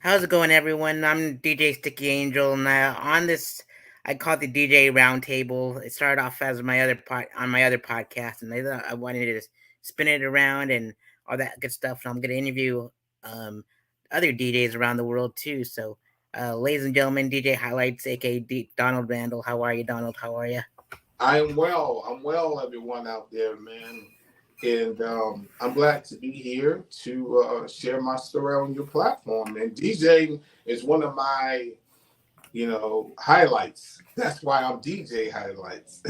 How's it going, everyone? I'm DJ Sticky Angel, and on this, I call it the DJ Roundtable. It started off as my other podcast, and I wanted to spin it around and all that good stuff. And I'm going to interview um, other DJs around the world too. So, ladies and gentlemen, DJ Highlights, a.k.a. Donald Randell. How are you, Donald? How are you? I am well. I'm well, everyone out there, man. And I'm glad to be here to share my story on your platform. And DJing is one of my, highlights. That's why I'm DJ Highlights.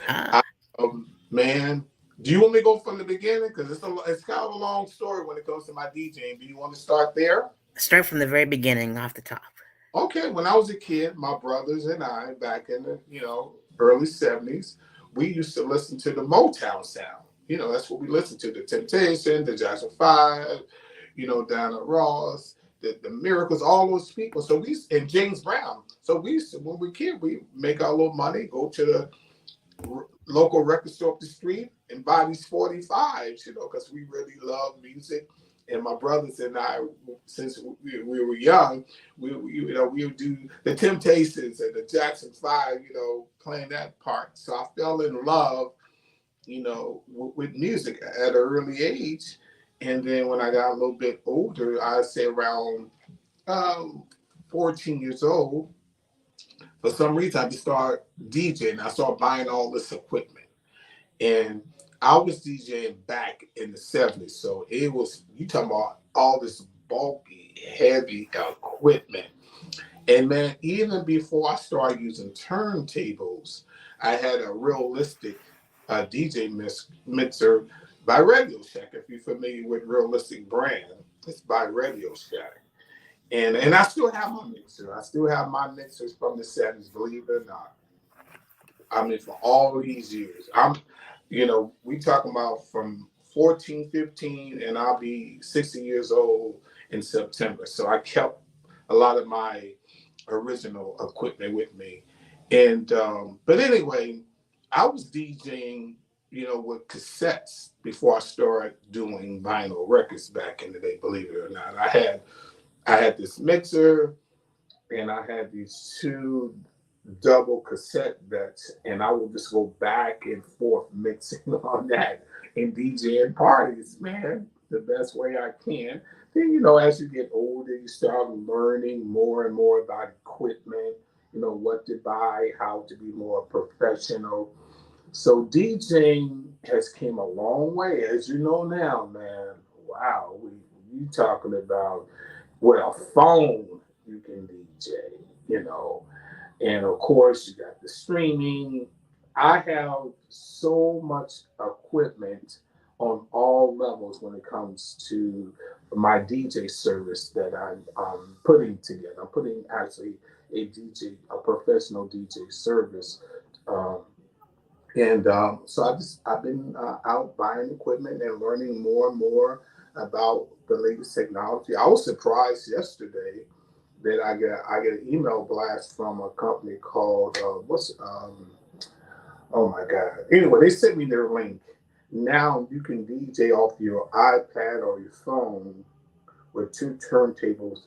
Ah, I, man, do you want me to go from the beginning? Because it's kind of a long story when it comes to my DJing. Do you want to start there? start from the very beginning, off the top. Okay, when I was a kid, my brothers and I, back in the early '70s, we used to listen to the Motown sound. That's what we listened to: the Temptation, the Jackson Five, Diana Ross, the Miracles, all those people. So and James Brown. So we used to, when we were kids, we make our little money, go to the local record store up the street and buy these 45s, because we really love music. And my brothers and I, since we were young, we would do the Temptations and the Jackson Five, playing that part. So I fell in love, with music at an early age. And then when I got a little bit older, I'd say around um, 14 years old, for some reason I just started DJing. I started buying all this equipment. And I was DJing back in the '70s. So it was, you talking about all this bulky, heavy equipment. And man, even before I started using turntables, I had a realistic DJ mixer by Radio Shack. If you're familiar with Realistic brand, it's by Radio Shack. And I still have my mixer. I still have my mixers from the '70s, believe it or not. I mean, for all these years, we talking about from 14, 15, and I'll be 60 years old in September. So I kept a lot of my original equipment with me. And, but anyway, I was DJing, with cassettes before I started doing vinyl records back in the day, believe it or not. I had this mixer and I had these two double cassette decks, and I would just go back and forth mixing on that and DJing parties, man, the best way I can. Then, as you get older, you start learning more and more about equipment, what to buy, how to be more professional. So DJing has came a long way, as you know now, man. Wow, you talking about with a phone you can DJ, you know. And of course, you got the streaming. I have so much equipment on all levels when it comes to my DJ service that I'm putting together. I'm putting actually a professional DJ service. Um, and so I've been out buying equipment and learning more and more about the latest technology. I was surprised yesterday that I get an email blast from a company called oh my god. Anyway, they sent me their link. Now you can DJ off your iPad or your phone with two turntables,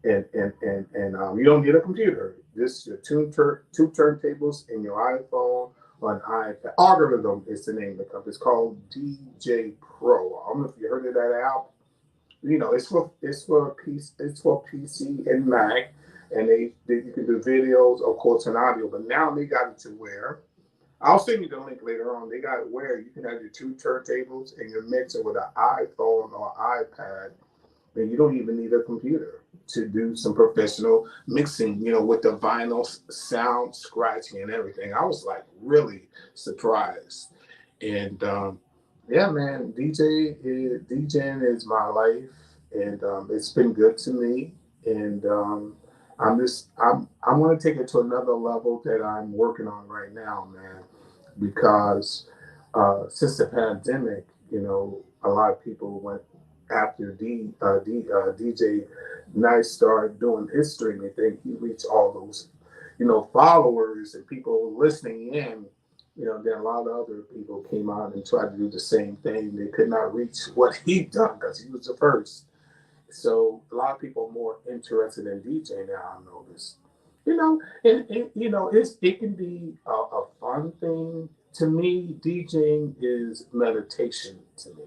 and you don't need a computer. Just your two turntables in your iPhone or an iPad. Algorithm is the name of the company. It's called DJ Pro. I don't know if you heard of that app. It's for PC and Mac, and they you can do videos, of course, and audio. But now they got it to where I'll send you the link later on. They got it where you can have your two turntables and your mixer with an iPhone or iPad, and you don't even need a computer to do some professional mixing. With the vinyl sound, scratching, and everything. I was like really surprised, and yeah, man, DJing is my life, and it's been good to me. And I'm going to take it to another level that I'm working on right now, man, because since the pandemic, a lot of people went after DJ Nice started doing his streaming thing. He reached all those, followers and people listening in. Then a lot of other people came out and tried to do the same thing. They could not reach what he done because he was the first. So a lot of people are more interested in DJing now. I noticed, and it can be a fun thing. To me, DJing is meditation to me.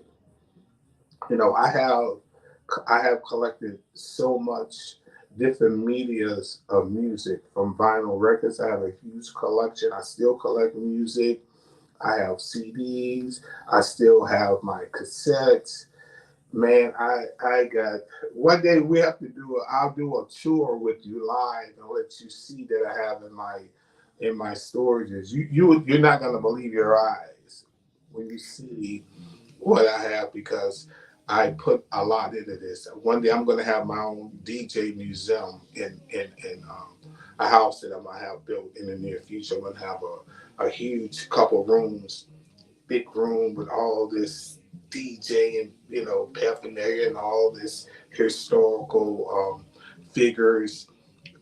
I have collected so much different medias of music from vinyl records. I have a huge collection. I still collect music. I have CDs. I still have my cassettes. Man, I got one day we have to do I'll do a tour with you live and let you see that I have in my storages. You're not gonna believe your eyes when you see what I have because I put a lot into this. One day I'm gonna have my own DJ museum in a house that I'm gonna have built in the near future. I'm gonna have a huge couple rooms, big room with all this DJ and paraphernalia and all this historical figures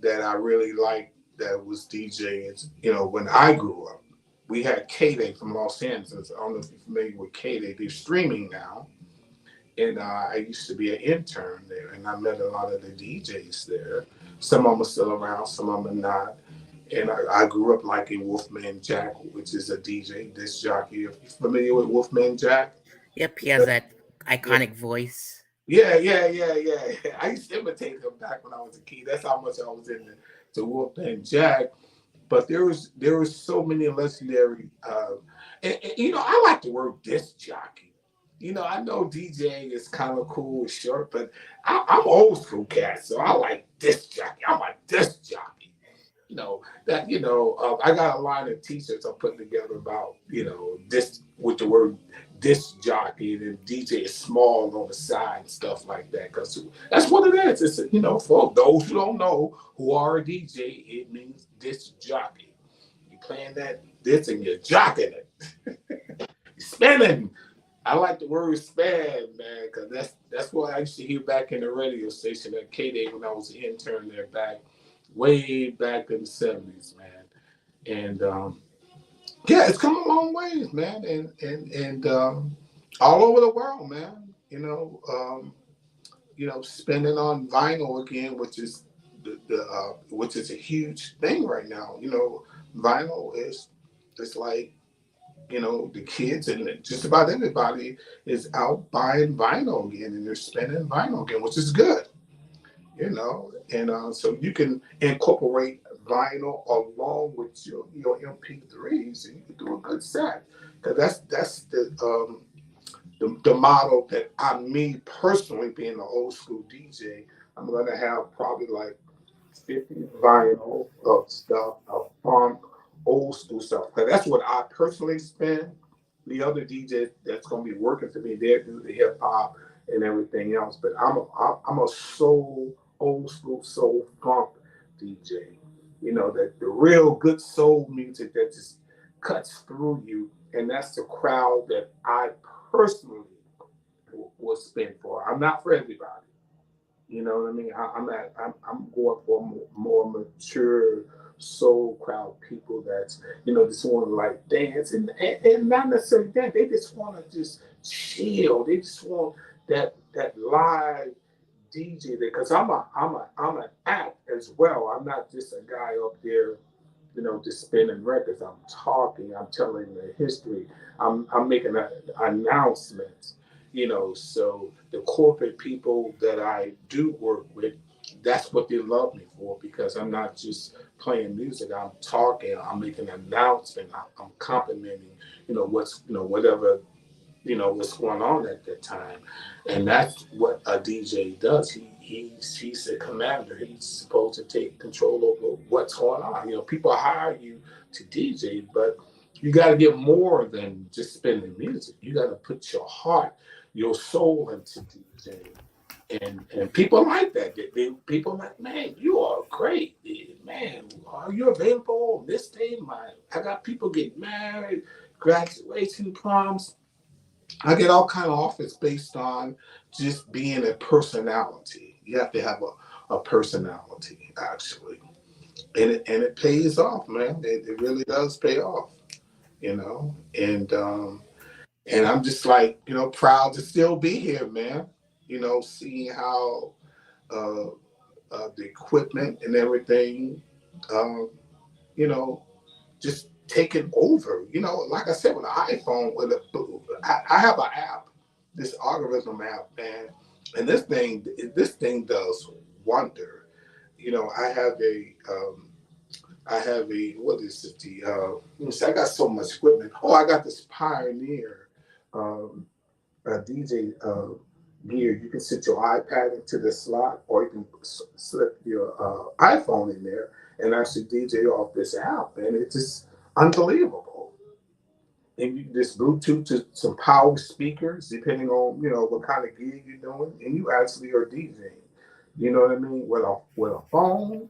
that I really like that was DJing. When I grew up, we had a.k.a. from Los Angeles. I don't know if you're familiar with a.k.a. They're streaming now, and I used to be an intern there, and I met a lot of the DJs there. Some of them are still around, some of them are not. And I grew up liking Wolfman Jack, which is a DJ, disc jockey. Are you familiar with Wolfman Jack? Yep, he has that Yeah, iconic voice. yeah. I used to imitate him back when I was a kid. That's how much I was into to Wolfman Jack. But there was so many legendary. I like the word disc jockey. I know DJing is kind of cool, short, but I'm old school cat, so I like disc jockey. I'm a disc jockey. I got a line of t-shirts I'm putting together about this with the word disc jockey and then DJ is small on the side and stuff like that because that's what it is. It's for those who don't know who are a DJ, it means disc jockey. You playing that disc and you're jocking it, you're spinning. I like the word spin, man, because that's what I used to hear back in the radio station at K-Day when I was an intern there back way back in the 70s, man. And yeah, it's come a long ways, man, and all over the world, man. Spending on vinyl again, which is a huge thing right now. Vinyl is it's like the kids and just about everybody is out buying vinyl again, and they're spending vinyl again, which is good. And so you can incorporate vinyl along with your MP3s, and you can do a good set. Because that's the model that me personally being an old school DJ, I'm gonna have probably like 50 vinyl of stuff, of funk, old school stuff. 'Cause that's what I personally spend. The other DJs that's gonna be working for me, they do the hip hop and everything else. But I'm a soul, old school soul funk DJ. That the real good soul music that just cuts through you, and that's the crowd that I personally will spend for. I'm not for everybody. You know what I mean? I'm going for more mature soul crowd people that's just want to like dance and not necessarily dance. They just want to just chill. They just want that live DJ there because I'm an act as well. I'm not just a guy up there just spinning records. I'm talking, I'm telling the history, I'm making announcements, so the corporate people that I do work with, that's what they love me for because I'm not just playing music, I'm talking, I'm making an announcement, I'm complimenting, whatever what's going on at that time, and that's what a DJ does. He's a commander. He's supposed to take control over what's going on. People hire you to DJ, but you got to get more than just spinning music. You got to put your heart, your soul into DJing. And people like that. People like, man, you are great, man. Are you available on this day? I got people get married, graduation, proms. I get all kind of offers based on just being a personality. You have to have a personality actually, and it pays off, man. It really does pay off, and I'm just like proud to still be here, man. Seeing how uh, the equipment and everything, um, you know, just taking over. You know, like I said, with an iPhone, I have an app, this algorithm app, man, and this thing does wonder. You know, I have a what is it? Let me see, I got so much equipment. Oh, I got this Pioneer um, DJ gear. You can sit your iPad into the slot, or you can slip your iPhone in there and actually DJ off this app, and it's just unbelievable. And you just Bluetooth to some power speakers, depending on what kind of gig you're doing, and you actually are DJing. You know what I mean? With a phone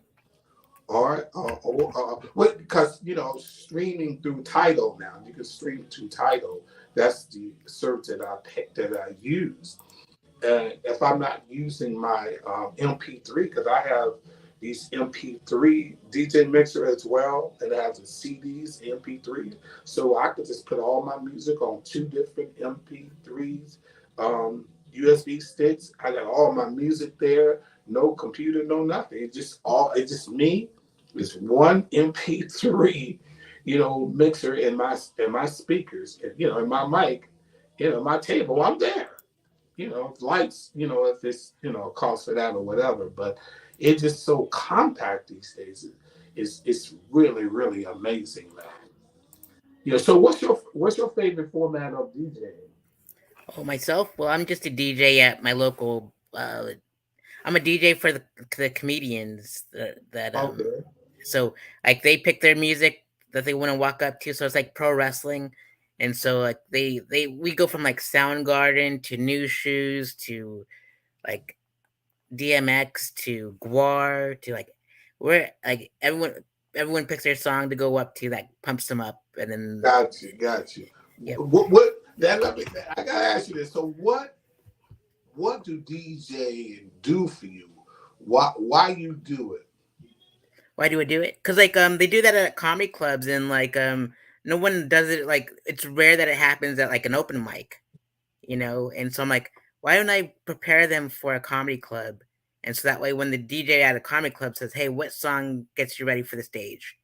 because streaming through Tidal now. You can stream through Tidal. That's the service that I use. And if I'm not using my MP3, because I have these MP3 DJ mixer as well, and it has the CDs, MP3s, so I could just put all my music on two different MP3s, USB sticks. I got all my music there, no computer, no nothing. It's just me. It's one MP3, mixer in my speakers, and in my mic, my table. I'm there. Lights, if it's, cost for that or whatever. But it's just so compact these days. It's really, really amazing, man. So what's your favorite format of DJing? Oh, myself? Well, I'm just a DJ at my local. I'm a DJ for the comedians that. Okay, So like they pick their music that they want to walk up to. So it's like pro wrestling, and so like they we go from like Soundgarden to New Shoes to like DMX to Guar to like where like everyone picks their song to go up to that pumps them up, and then got you. yep. What that let me. I gotta ask you this. So what do DJing do for you? Why you do it? Why do I do it? Because like they do that at comedy clubs, and like no one does it. Like it's rare that it happens at like an open mic, And so I'm like, why don't I prepare them for a comedy club? And so that way, when the DJ at a comedy club says, "Hey, what song gets you ready for the stage?"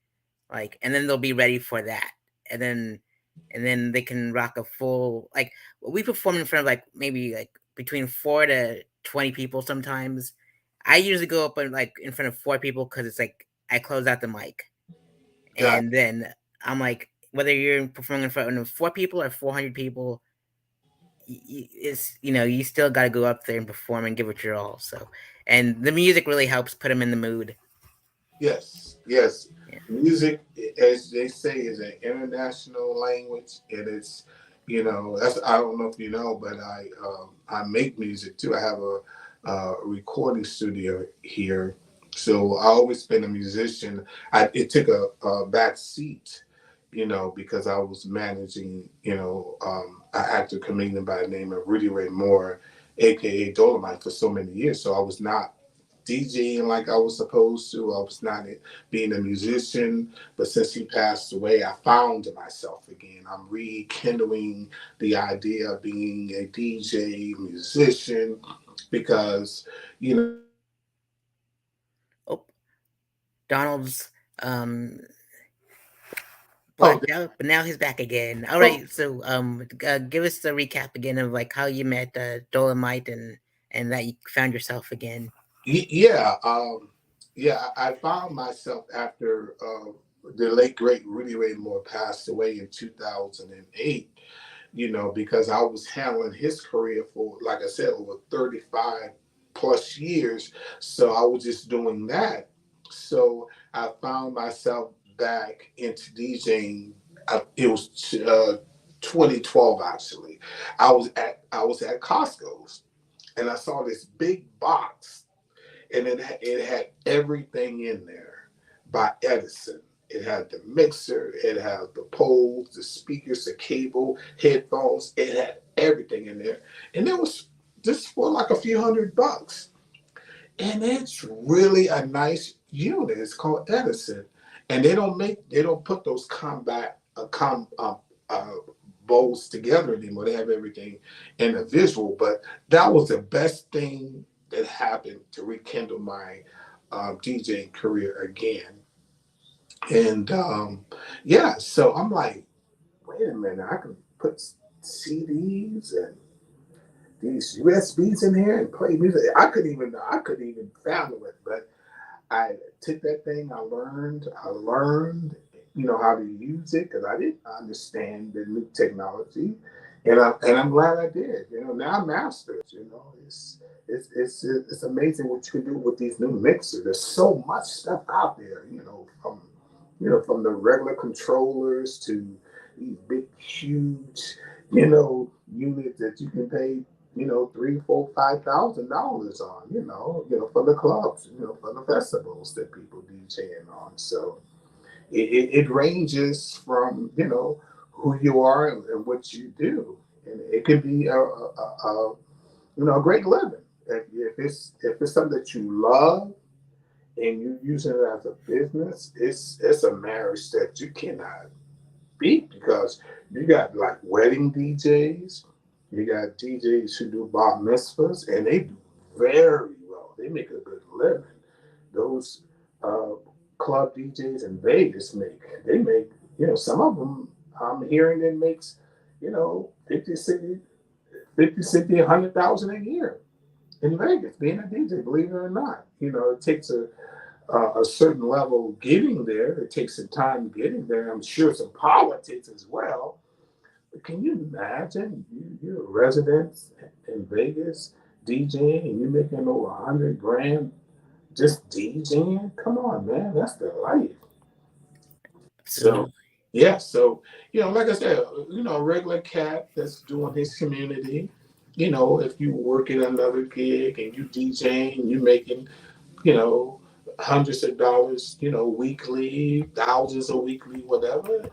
Like, and then they'll be ready for that, and then and then they can rock a full like we perform in front of like maybe like between 4 to 20 people sometimes. I usually go up and like in front of 4 people because it's like I close out the mic, Got and then I'm like, whether you're performing in front of 4 people or 400 people, it's you still got to go up there and perform and give it your all. So, and the music really helps put them in the mood. Yes, yes. Yeah. Music, as they say, is an international language, and it's, that's I don't know if you know, but I make music too. I have a recording studio here, so I always been a musician. It took a back seat, because I was managing, an actor comedian by the name of Rudy Ray Moore, a.k.a. Dolomite, for so many years. So I was not DJing like I was supposed to. I was not being a musician, but since he passed away, I found myself again. I'm rekindling the idea of being a DJ, musician, because Oh, Donald's um oh, blacked out, but now he's back again. All oh right, so give us the recap again of like how you met Dolomite and that you found yourself again. yeah, yeah. I found myself after the late great Rudy Ray Moore passed away in 2008. Because I was handling his career for, like I said, over 35 plus years. So I was just doing that. So I found myself back into DJing. It was 2012 actually. I was at Costco's, and I saw this big box, and it had everything in there by Edison. It had the mixer, it had the poles, the speakers, the cable, headphones. It had everything in there, and it was just for like a few $100. And it's really a nice unit. It's called Edison, and they don't put those combat uh, bowls together anymore. They have everything in a visual, but that was the best thing that happened to rekindle my DJing career again. And yeah, so I'm like, wait a minute, I can put CDs and these USBs in here and play music. I couldn't even fathom it, but I took that thing. I learned, how to use it because I didn't understand the new technology, and I'm glad I did. Now I'm masters. It's amazing what you can do with these new mixers. There's so much stuff out there. From the regular controllers to these big, huge, units that you can pay, three, four, $5,000 on, for the clubs, for the festivals that people DJing on. So it ranges from, who you are and what you do. And it can be a great living. If it's something that you love and you're using it as a business, it's a marriage that you cannot beat because you got like wedding DJs, you got DJs who do bar mitzvahs, and they do very well. They make a good living. Those uh, club DJs in Vegas they make some of them. I'm hearing it makes 50, 60, 50, 60, 100,000 a year in Vegas being a DJ. Believe it or not, it takes a certain level getting there. It takes some time getting there. I'm sure some politics as well. But can you imagine you're a resident in Vegas DJing and you're making over 100 grand just DJing? Come on, man, that's the life. So Absolutely. yeah, so like I said, a regular cat that's doing his community. If you work in another gig and you DJing, you making you know, hundreds of dollars, weekly, thousands a weekly, whatever.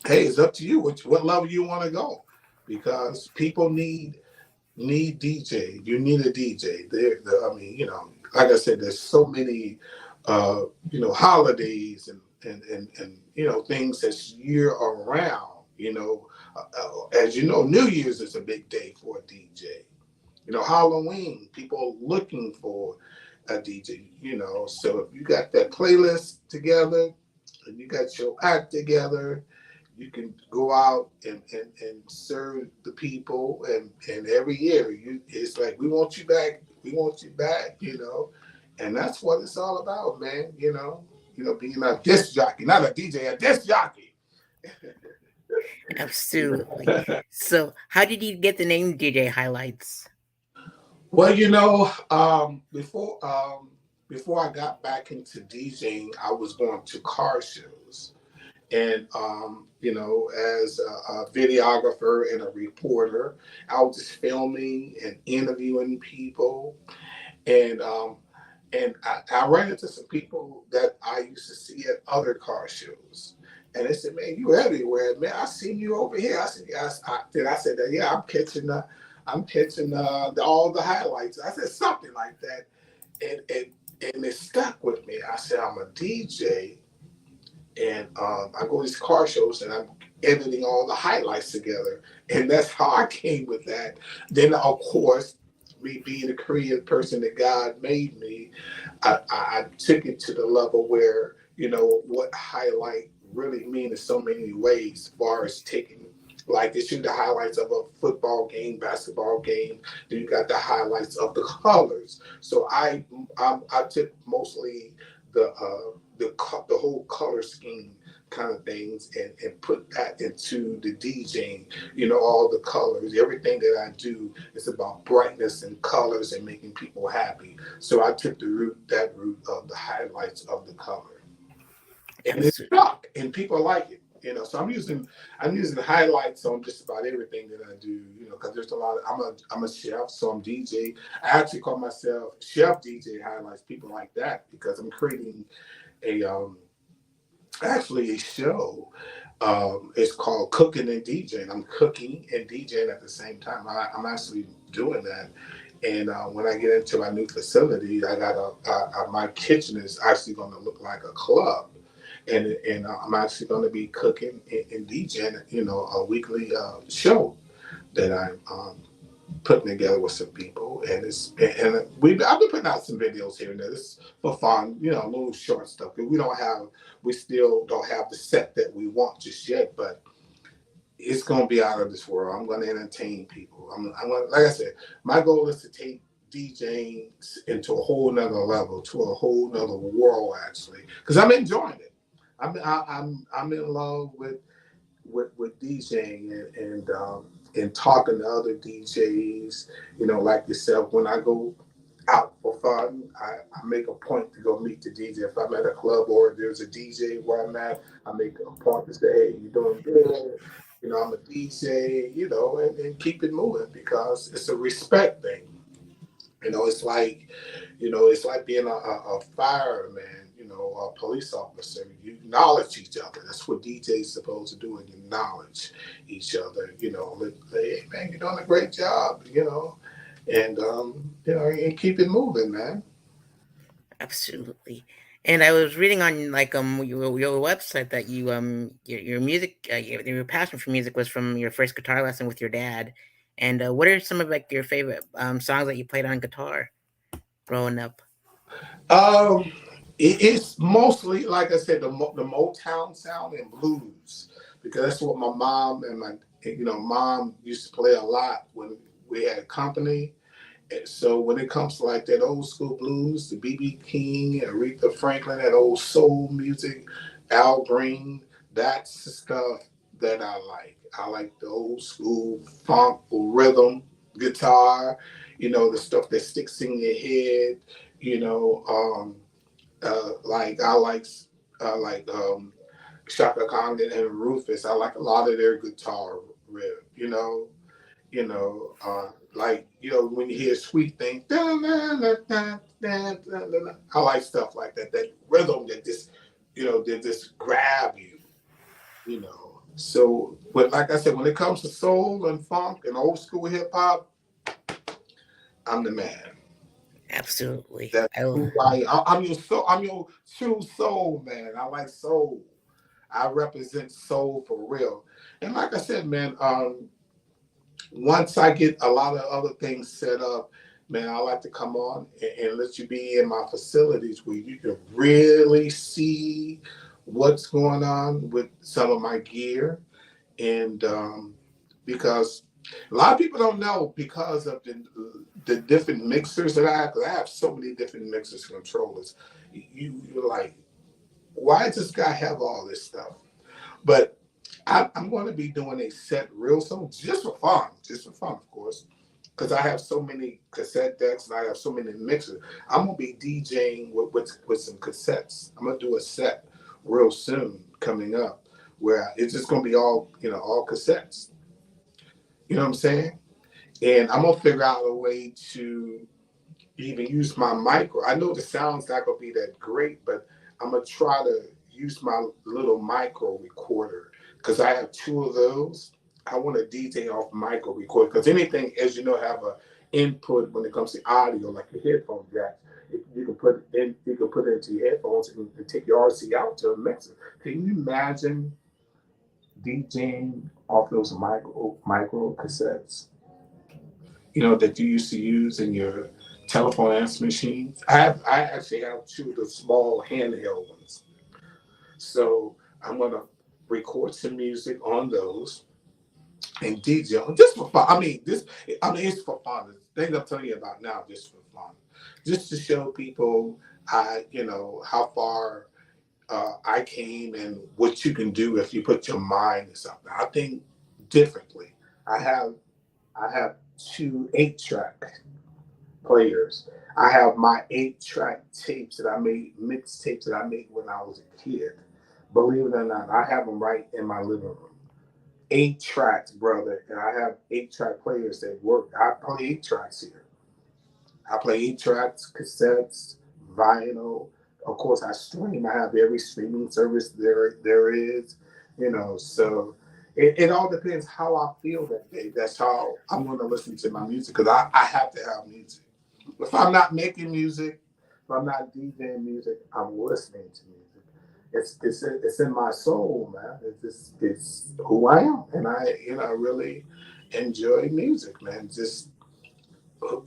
Hey, it's up to you. What level you want to go? Because people need DJ. You need a DJ. I mean, like I said, there's so many, holidays and things that's year around. As you know, New Year's is a big day for a DJ. Halloween, people looking for a DJ, So if you got that playlist together and you got your act together, you can go out and serve the people. And every year, it's like, we want you back. We want you back, And that's what it's all about, man, being a disc jockey, not a DJ, a disc jockey. Absolutely. So, how did you get the name DJ Highlights? Well, before I got back into DJing, I was going to car shows, and as a videographer and a reporter, I was just filming and interviewing people, and I ran into some people that I used to see at other car shows. And they said, "Man, you everywhere, man. I seen you over here." I said, "Yes." Then I said, "Yeah, I'm catching all the highlights." I said something like that, and it stuck with me. I said, "I'm a DJ, and I go to these car shows, and I'm editing all the highlights together," and that's how I came with that. Then, of course, me being the creative person that God made me, I took it to the level where what highlight really mean in so many ways, as far as taking, like, they shoot the highlights of a football game, basketball game. Then you got the highlights of the colors. So I took mostly the whole color scheme kind of things and put that into the DJing. All the colors, everything that I do is about brightness and colors and making people happy. So I took that route of the highlights of the color, and it's Absolutely. stuck, and people like it. So I'm using highlights on just about everything that I do. Because there's a lot. I'm a chef, so I'm DJ. I actually call myself Chef DJ Highlights. People like that because I'm creating a actually a show. It's called Cooking and DJing. I'm cooking and DJing at the same time. I'm actually doing that. And when I get into my new facility, I got my kitchen is actually going to look like a club, and I'm actually going to be cooking and DJing, a weekly show that I'm putting together with some people, and I've been putting out some videos here and there. This for fun, little short stuff. We still don't have the set that we want just yet, but it's gonna be out of this world. I'm gonna entertain people. I'm gonna, like I said, my goal is to take DJing into a whole nother level, to a whole nother world, actually, because I'm enjoying it. I'm in love with DJing and talking to other DJs, like yourself. When I go out for fun, I make a point to go meet the DJ. If I'm at a club or there's a DJ where I'm at, I make a point to say, hey, you doing good? I'm a DJ, and keep it moving because it's a respect thing. It's like, it's like being a fireman, a police officer. You acknowledge each other. That's what DJ's supposed to do, and acknowledge each other. Hey, man, you're doing a great job, and keep it moving, man. Absolutely. And I was reading on like your website that your music your passion for music was from your first guitar lesson with your dad. And what are some of like your favorite songs that you played on guitar growing up? Um, it's mostly, like I said, the Motown sound and blues, because that's what my mom and my mom used to play a lot when we had company. And so when it comes to like that old school blues, the BB King, Aretha Franklin, that old soul music, Al Green, that's the stuff that I like. I like the old school funk rhythm guitar, the stuff that sticks in your head, you know. Like I like Shaka Khan and Rufus. I like a lot of their guitar riff, like when you hear sweet things, I like stuff like that. That rhythm that just grab you, So, but like I said, when it comes to soul and funk and old school hip hop, I'm the man. Absolutely. That's who I'm your true soul man. I like soul. I represent soul for real. And like I said, man, once I get a lot of other things set up, man, I like to come on and let you be in my facilities where you can really see what's going on with some of my gear. And because a lot of people don't know, because of the different mixers that I have, 'cause I have so many different mixers and controllers. You're like, why does this guy have all this stuff? But I'm going to be doing a set real soon, just for fun, of course, because I have so many cassette decks and I have so many mixers. I'm going to be DJing with some cassettes. I'm going to do a set real soon coming up where it's just going to be all cassettes. You know what I'm saying? And I'm going to figure out a way to even use my micro. I know the sound's not gonna be that great, but I'm gonna try to use my little micro recorder because I have two of those. I want to DJ off micro recorder because anything, as you know, have a input when it comes to audio, like your headphone jack. You can put it into your headphones and take your RC out to a mixer. Can you imagine DJing off those micro cassettes? That you used to use in your telephone answer machines. I actually have two of the small handheld ones. So I'm gonna record some music on those and DJ just for fun. It's for fun. The thing I'm telling you about now, just for fun, just to show people how far I came and what you can do if you put your mind to something. I think differently. I have I have two 8-track players. I have my 8-track tapes that I made, mixtapes that I made when I was a kid. Believe it or not, I have them right in my living room. 8 tracks, brother, and I have 8-track players that work. I play 8 tracks here. I play 8 tracks, cassettes, vinyl. Of course, I stream. I have every streaming service there is. So it all depends how I feel that day. That's how I'm going to listen to my music because I have to have music. If I'm not making music, if I'm not DJing music, I'm listening to music. It's in my soul, man. It's who I am, and I really enjoy music, man. Just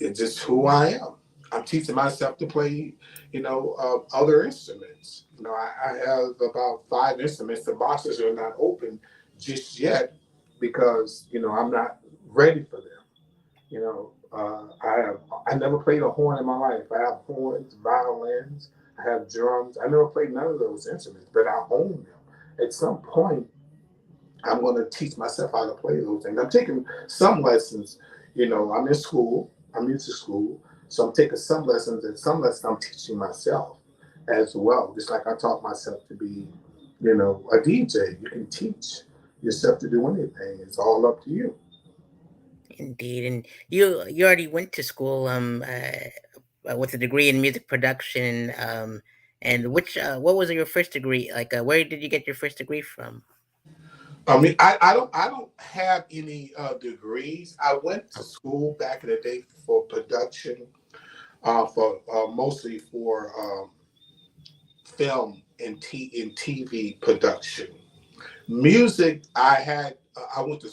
It's just who I am. I'm teaching myself to play, other instruments. I have about 5 instruments. The boxes are not open just yet because I'm not ready for them. I never played a horn in my life. I have horns, violins, I have drums. I never played none of those instruments, but I own them. At some point, I'm going to teach myself how to play those things. I'm taking some lessons. I'm in school. I'm music school, so I'm taking some lessons, and some lessons I'm teaching myself as well. Just like I taught myself to be, a DJ. You can teach yourself to do anything. It's all up to you. Indeed, and you already went to school with a degree in music production. And which what was your first degree? Like, where did you get your first degree from? I mean, I don't have any degrees. I went to Oh, school back in the day for production, for mostly for film and TV production. Music, I went to,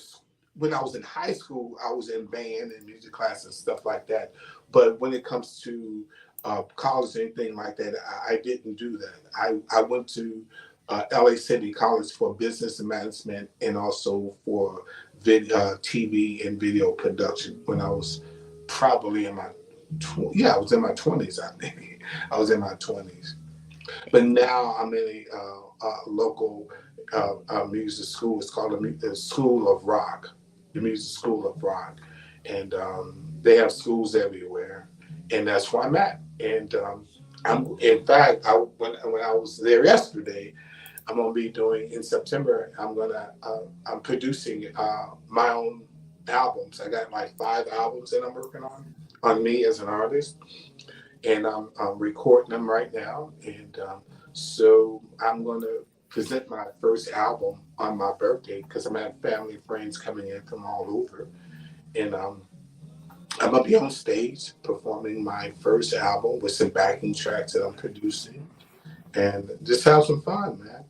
when I was in high school, I was in band and music class and stuff like that. But when it comes to college, anything like that, I didn't do that. I went to LA City College for business management and also for TV and video production when I was probably in my, I was in my 20s, I think. I was in my 20s. But now I'm in a local music school. It's called the School of Rock, the Music School of Rock, and they have schools everywhere, and that's where I'm at. And I'm, in fact, when I was there yesterday, I'm gonna be doing in September. I'm producing my own albums. I got like 5 albums that I'm working on me as an artist, and I'm recording them right now. And so I'm going to present my first album on my birthday because I'm having family friends coming in from all over, and I'm gonna be on stage performing my first album with some backing tracks that I'm producing, and just have some fun, man.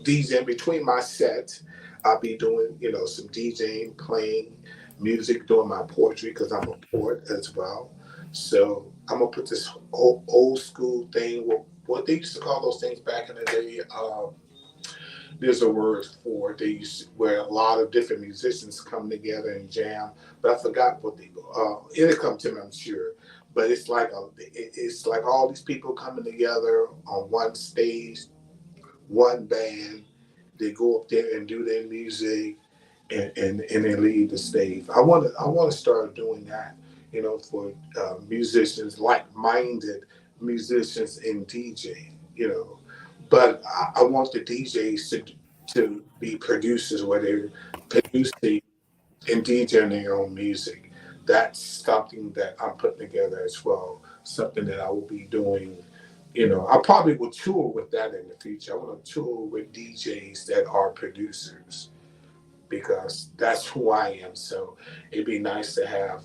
DJ in between my sets, I'll be doing, some DJing, playing music, doing my poetry because I'm a poet as well. So I'm gonna put this old school thing. What they used to call those things back in the day. There's a word for it. They used where a lot of different musicians come together and jam. But I forgot what they. It'll come to me, I'm sure. But it's like all these people coming together on one stage, one band. They go up there and do their music, and they leave the stage. I want to start doing that, for musicians, like-minded musicians in DJ, But I want the DJs to be producers where they're producing and DJing their own music. That's something that I'm putting together as well. Something that I will be doing. I probably will tour with that in the future. I want to tour with DJs that are producers because that's who I am. So it'd be nice to have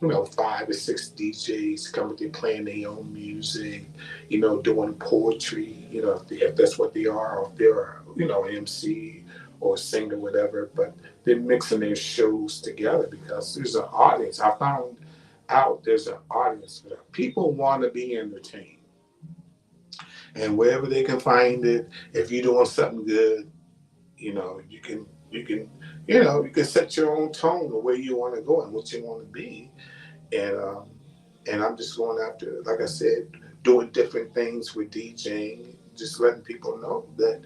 5 or 6 DJs coming there playing their own music, doing poetry, if that's what they are, or if they're, MC or singer, whatever, but they're mixing their shows together because there's an audience. I found out there's an audience for that. People want to be entertained. And wherever they can find it, if you're doing something good, you can set your own tone the way you want to go and what you want to be, and I'm just going after, like I said, doing different things with DJing, just letting people know that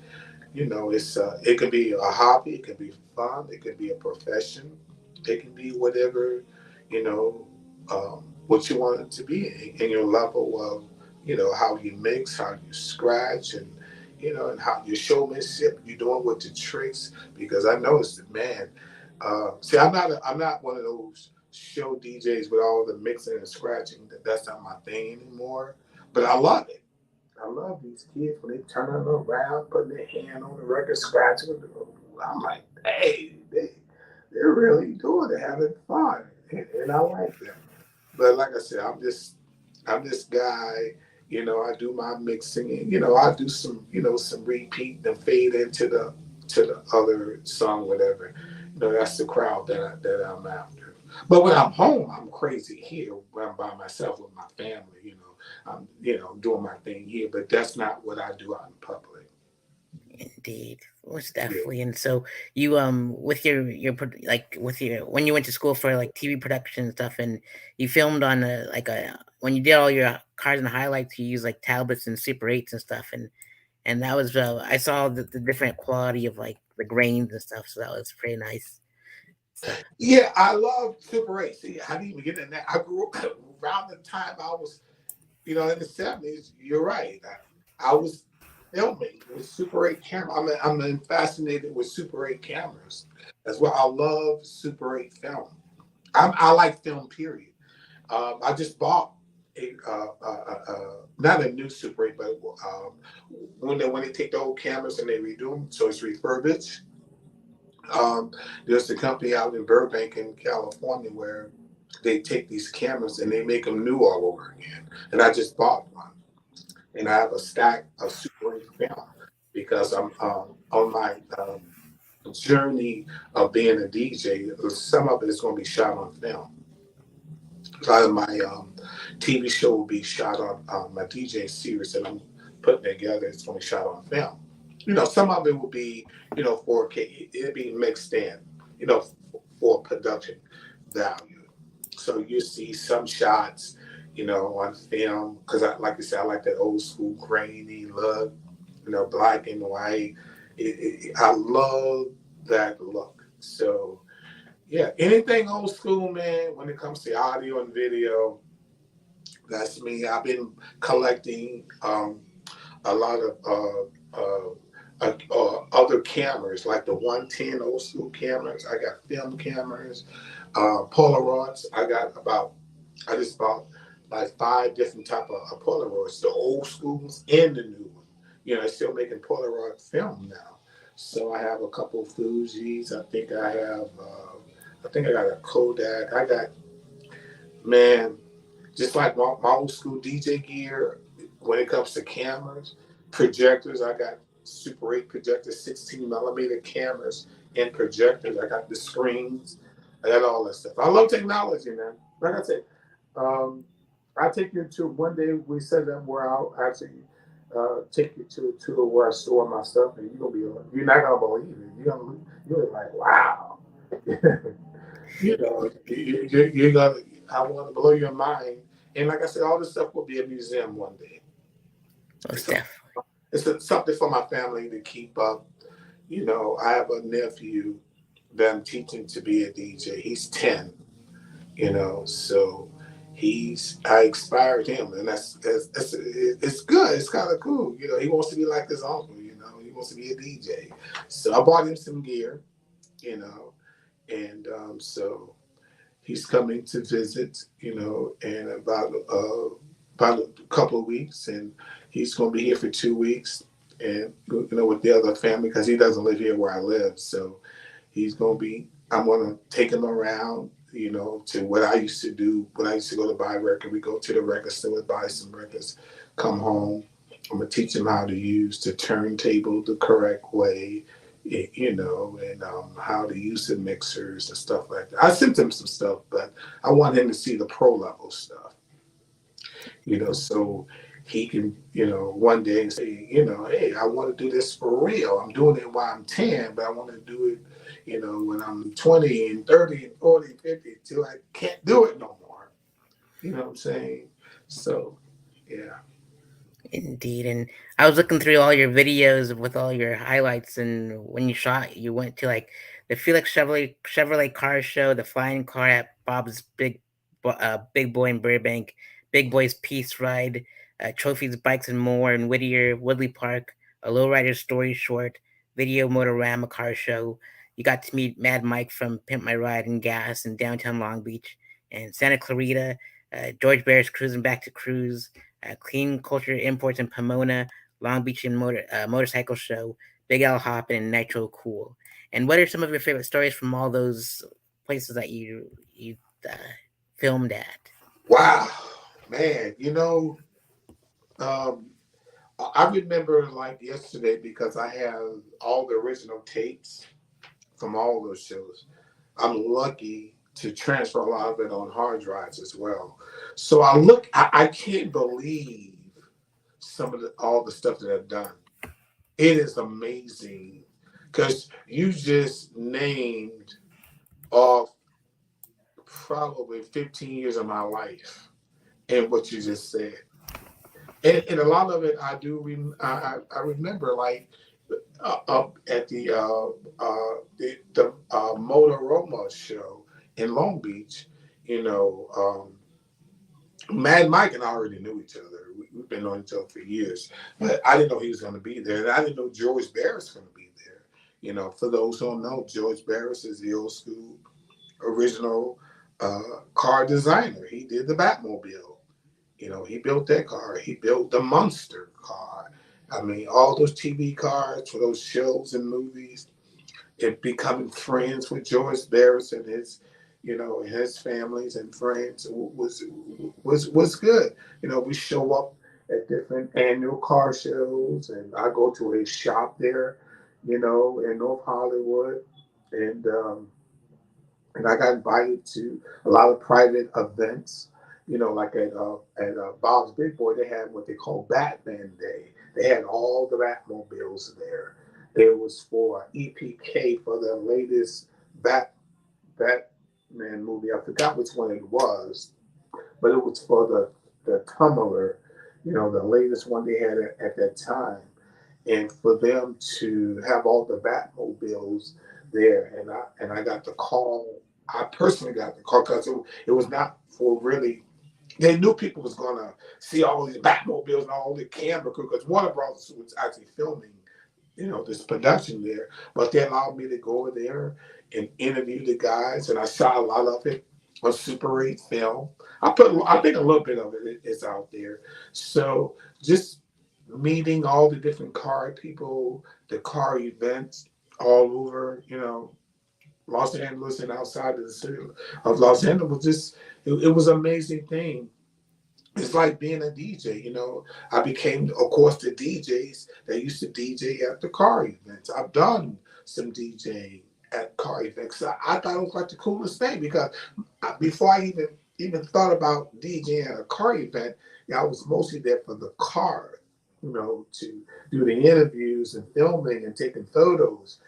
it can be a hobby, it can be fun, it can be a profession, it can be whatever you know what you want it to be in your level of how you mix, how you scratch, and and how your showmanship you're doing with the tricks. Because I noticed that, man. See, I'm not one of those show DJs with all the mixing and scratching. That's not my thing anymore. But I love it. I love these kids when they turn it around, putting their hand on the record, scratching it. I'm like, hey, they're really doing it, having fun, and I like them. But like I said, I'm this guy. I do my mixing, and I do some repeat and fade into the other song, whatever. That's the crowd that I'm after. But when I'm home, I'm crazy here. When I'm by myself with my family, I'm doing my thing here. But that's not what I do out in public. Indeed, most Yeah. definitely. And so you with like with your when you went to school for like TV production and stuff, and you filmed on a when you did all your cars and highlights, you used like tablets and Super 8s and stuff, and that was I saw the different quality of like the grains and stuff, so that was pretty nice. So Yeah, I love Super 8. See, I didn't even get in that. I grew up around the time I was, in the 70s. You're right. I was filming with Super 8 camera. I'm fascinated with Super 8 cameras. That's why I love Super 8 film. I like film, period. I just bought not a new Super 8, but when they take the old cameras and they redo them, so it's refurbished. Um, there's a company out in Burbank in California where they take these cameras and they make them new all over again. And I just bought one, and I have a stack of Super 8 film because I'm on my journey of being a DJ. Some of it is going to be shot on film. A lot of my TV show will be shot on my DJ series that I'm putting together. It's going to be shot on film. Some of it will be, 4K. It'll be mixed in, for production value. So you see some shots, on film because like I said, I like that old school grainy look, black and white. I love that look. So yeah, anything old school, man. When it comes to audio and video, that's me. I've been collecting a lot of other cameras, like the 110 old school cameras. I got film cameras, Polaroids. I just bought like 5 different type of Polaroids, the old schools and the new one. They're still making Polaroid film now. So I have a couple of Fuji's. I think I got a Kodak. I got, man, just like my old school DJ gear, when it comes to cameras, projectors, I got Super 8 projectors, 16 millimeter cameras, and projectors. I got the screens. I got all that stuff. I love technology, man. Like I said, um, I take you to one day. We set up where I'll actually take you to where I store my stuff, and you're not gonna believe it. You're be like, wow. You're gonna. I want to blow your mind. And like I said, all this stuff will be a museum one day. most It's a, definitely. something for my family to keep up. I have a nephew that I'm teaching to be a DJ. He's 10. So I inspired him, and that's it's good. It's kind of cool. He wants to be like his uncle. He wants to be a DJ. So I bought him some gear. And so he's coming to visit, in about a couple of weeks, and he's going to be here for 2 weeks, and with the other family because he doesn't live here where I live, so he's going to be. I'm going to take him around, to what I used to do when I used to go to buy a record. We go to the record store, buy some records, come home. I'm gonna teach him how to use the turntable the correct way, and how to use the mixers and stuff like that. I sent him some stuff, but I want him to see the pro level stuff, so he can, one day say, hey, I want to do this for real. I'm doing it while I'm 10, but I want to do it, when I'm 20 and 30 and 40 and 50 till I can't do it no more. You know what I'm saying? So, yeah. Indeed, and I was looking through all your videos with all your highlights, and when you shot, you went to like the Felix Chevrolet car show, the flying car at Bob's Big Boy in Burbank, Big Boy's Peace Ride, Trophies, Bikes, and More in Whittier, Woodley Park, a Lowrider Story Short, Video Motorama car show. You got to meet Mad Mike from Pimp My Ride and Gas in downtown Long Beach, and Santa Clarita, George Bear's Cruising Back to Cruise, Clean Culture Imports in Pomona, Long Beach and Motorcycle Show, Big Al Hoppin, and Nitro Cool. And what are some of your favorite stories from all those places that you uh, filmed at? Wow, man. Um, I remember like yesterday because I have all the original tapes from all those shows. I'm lucky to transfer a lot of it on hard drives as well. So I can't believe some of all the stuff that I've done. It is amazing because you just named off probably 15 years of my life and what you just said. And a lot of it I do I remember like up at the Motoroma show in Long Beach, you know, Mad Mike and I already knew each other. We've been knowing each other for years, but I didn't know he was going to be there, and I didn't know George Barris was going to be there. You know, for those who don't know, George Barris is the old school original car designer. He did the Batmobile. You know, he built that car. He built the Monster car. I mean, all those TV cars for those shows and movies. And becoming friends with George Barris and his, you know, his families and friends was good. You know, we show up at different annual car shows, and I go to a shop there, you know, in North Hollywood, and and I got invited to a lot of private events. You know, like at Bob's Big Boy, they had what they call Batman Day. They had all the Batmobiles there. It was for EPK for the latest Batman movie. I forgot which one it was, but it was for the Tumbler, you know, the latest one they had at that time. And for them to have all the Batmobiles there, and I got the call. I personally got the call because it was not for really. They knew people was gonna see all these Batmobiles and all the camera crew because Warner Brothers was actually filming, you know, this production there. But they allowed me to go over there and interview the guys, and I shot a lot of it on Super 8 film. I think a little bit of it is out there. So just meeting all the different car people, the car events all over, you know, Los Angeles and outside of the city of Los Angeles was just it was an amazing thing. It's like being a DJ, you know. I became, of course, the DJs that used to DJ at the car events. I've done some DJing at car events. I thought it was like the coolest thing because before I even thought about DJing at a car event, I was mostly there for the car, you know, to do the interviews and filming and taking photos.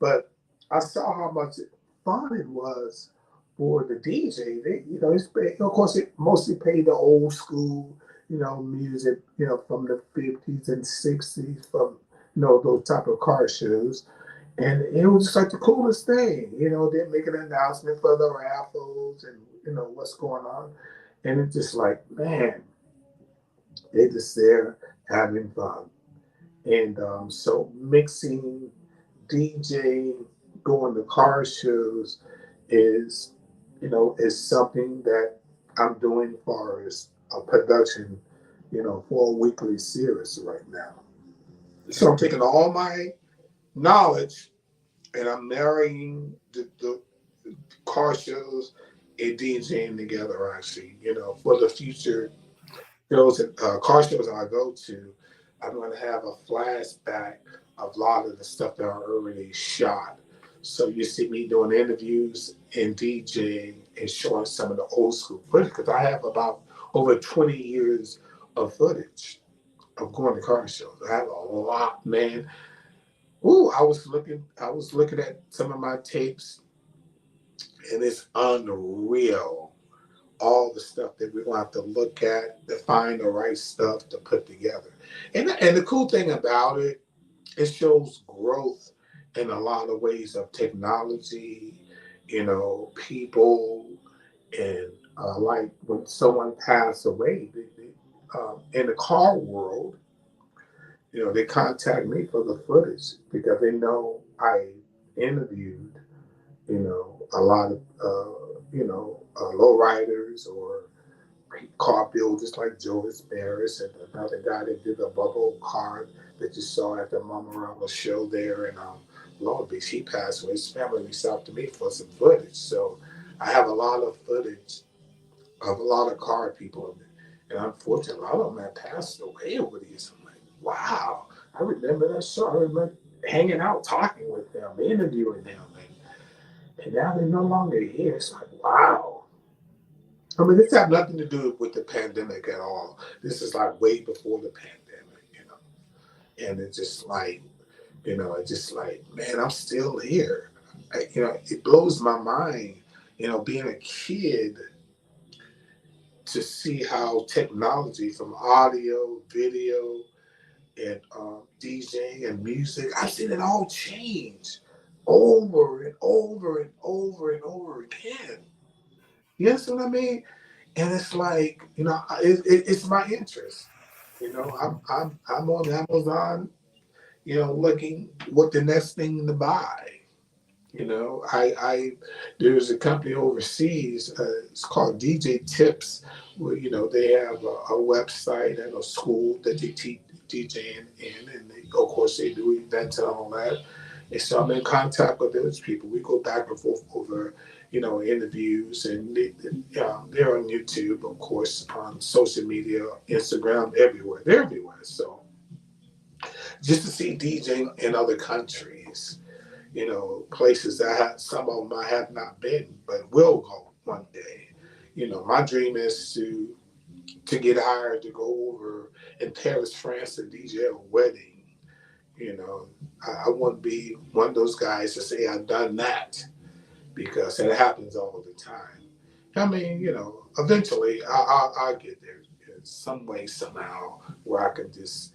But I saw how much fun it was for the DJ. They, you know, of course, it mostly paid the old school, you know, music, you know, from the 50s and 60s, from, you know, those type of car shows. And it was just like the coolest thing, you know. They make an announcement for the raffles and, you know, what's going on. And it's just like, man, they just there having fun. And so mixing, DJing, going to car shows is, you know, is something that I'm doing as far as a production, you know, for a weekly series right now. So I'm taking all my knowledge and I'm marrying the car shows and DJing together actually, you know, for the future shows and car shows I go to, I'm going to have a flashback of a lot of the stuff that I already shot. So you see me doing interviews and DJing and showing some of the old school footage because I have about over 20 years of footage of going to car shows. I have a lot, man. Ooh, I was looking at some of my tapes, and it's unreal all the stuff that we're gonna have to look at to find the right stuff to put together. And the cool thing about it, it shows growth in a lot of ways of technology, you know, people, and like when someone passed away in the car world, you know, they contact me for the footage because they know I interviewed, you know, a lot of, lowriders or car builders like Jovis Barris and another guy that did a bubble car that you saw at the Mama Rama show there in Long Beach. He passed away. His family reached out to me for some footage. So I have a lot of footage of a lot of car people. And unfortunately, a lot of them have passed away over these. I'm like, wow, I remember that show. I remember hanging out, talking with them, interviewing them. and now they're no longer here. It's like, wow. I mean, this had nothing to do with the pandemic at all. This is like way before the pandemic, and it's just like, it's just like, man, I'm still here. It blows my mind, being a kid, to see how technology from audio, video, and DJing and music, I've seen it all change over and over and over and over again. You understand what I mean? And it's like, it's my interest. I'm on Amazon, looking what the next thing to buy. I there's a company overseas. It's called DJ Tips, where they have a website and a school that they teach DJing in, and of course they do events and all that. And so I'm in contact with those people. We go back and forth over, interviews, and they're on YouTube, of course, on social media, Instagram, everywhere. They're everywhere. So just to see DJing in other countries, places that some of them I have not been, but will go one day. My dream is to get hired to go over in Paris, France, to DJ a wedding. You know, I want to be one of those guys to say I've done that, because it happens all the time. I mean, eventually I'll get there in some way, somehow, where I can just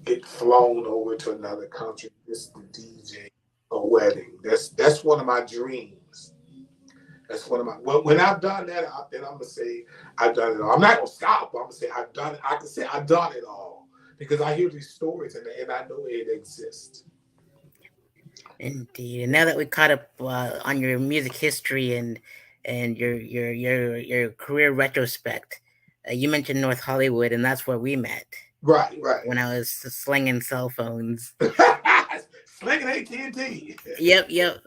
get flown over to another country just to DJ a wedding. That's one of my dreams. That's one of my. When I've done that, then I'm gonna say I've done it all. I'm not gonna stop. I'm gonna say I've done it. I can say I've done it all, because I hear these stories, and I know it exists. Indeed. And now that we caught up on your music history and your career retrospect, you mentioned North Hollywood, and that's where we met Right, right. when I was slinging cell phones. Slinging AT&T. Yep, yep.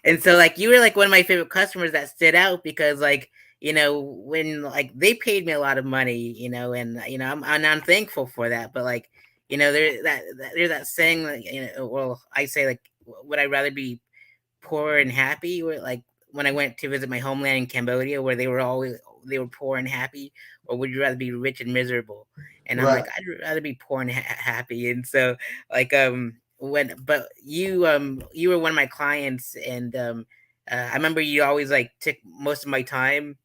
And so like you were like one of my favorite customers that stood out because like when like they paid me a lot of money, and I'm thankful for that. But like there's that saying like well I say like would I rather be poor and happy, or like when I went to visit my homeland in Cambodia where they were poor and happy, or would you rather be rich and miserable? And I'm Right. like, I'd rather be poor and happy. And so like when but you were one of my clients, and I remember you always like took most of my time.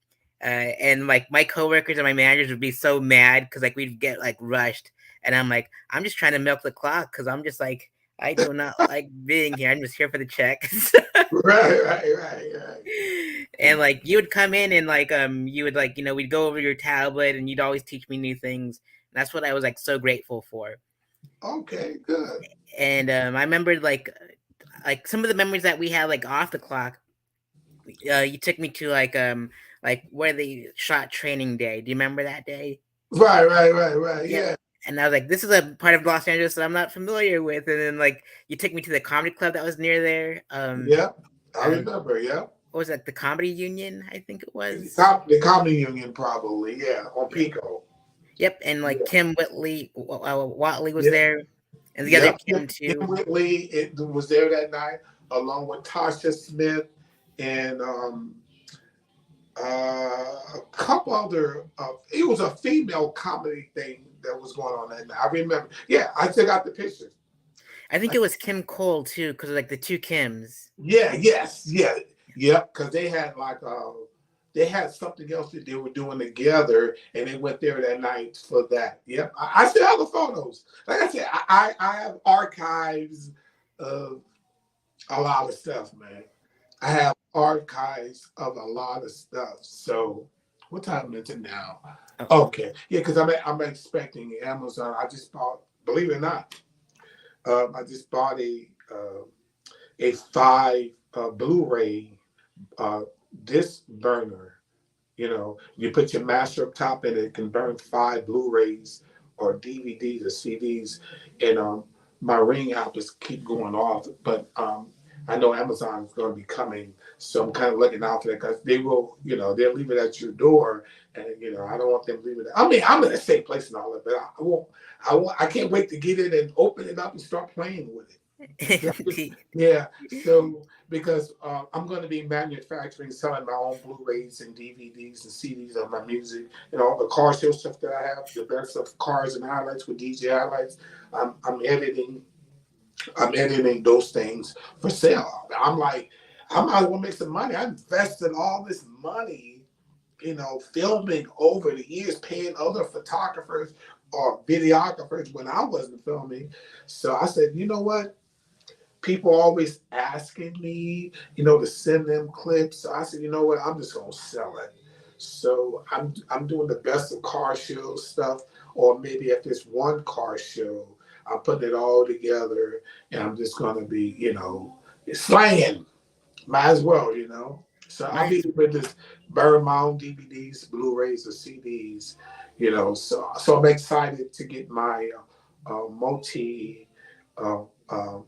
And like my coworkers and my managers would be so mad because like we'd get like rushed, and I'm like, I'm just trying to milk the clock because I'm just like I do not like being here. I'm just here for the check. Right, right, right, right. And like you would come in and like you would like we'd go over your tablet and you'd always teach me new things. And that's what I was like so grateful for. Okay, good. And I remembered like some of the memories that we had like off the clock. You took me to like where they shot Training Day. Do you remember that day? Right, right, right, right. Yep. Yeah, And I was like, this is a part of Los Angeles that I'm not familiar with. And then like you took me to the comedy club that was near there. yeah. I Um, remember. Yeah. what was that? The Comedy Union, I think it The, was. the comedy union, probably. Yeah, on Yep. Pico. Yep. And like Yeah, Kim Watley was yeah. there, and the other Yep. Kim Kim too. Whitley was there that night, along with Tasha Smith and a couple other. It was a female comedy thing that was going on that night. I remember. Yeah, I took out the pictures. I think it was Kim Cole too, because like the two Kims. Yeah, yes, yeah, yep. Because they had something else that they were doing together, and they went there that night for that. Yep, I still have the photos. Like I said, I have archives of a lot of stuff, man. I have archives of a lot of stuff. So, what time is it now? Oh, Okay, yeah, because I'm expecting Amazon. I just bought, believe it or not, I just bought a five Blu-ray disc burner. You put your master up top, and it can burn five Blu-rays or DVDs or CDs. And my Ring app just keep going off, but I know Amazon is going to be coming, so I'm kind of looking out for that, because they will, they'll leave it at your door, and I don't want them to leave it. I mean, I'm in a safe place and all that, but I won't. I can't wait to get it and open it up and start playing with it. indeed. Yeah. So because I'm going to be manufacturing, selling my own Blu-rays and DVDs and CDs of my music and all the car show stuff that I have, the best of cars and highlights with DJ highlights. I'm editing. I'm editing those things for sale. I'm like, I might as well make some money. I invested all this money, filming over the years, paying other photographers or videographers when I wasn't filming. So I said, you know what? People always asking me, to send them clips. So I said, you know what? I'm just gonna sell it. So I'm doing the best of car show stuff, or maybe if it's one car show, I'm putting it all together, and I'm just gonna be, slanging. Might as well. So I'll be Nice. able to just burn my own DVDs, Blu-rays, or CDs. So I'm excited to get my multi. Uh, um,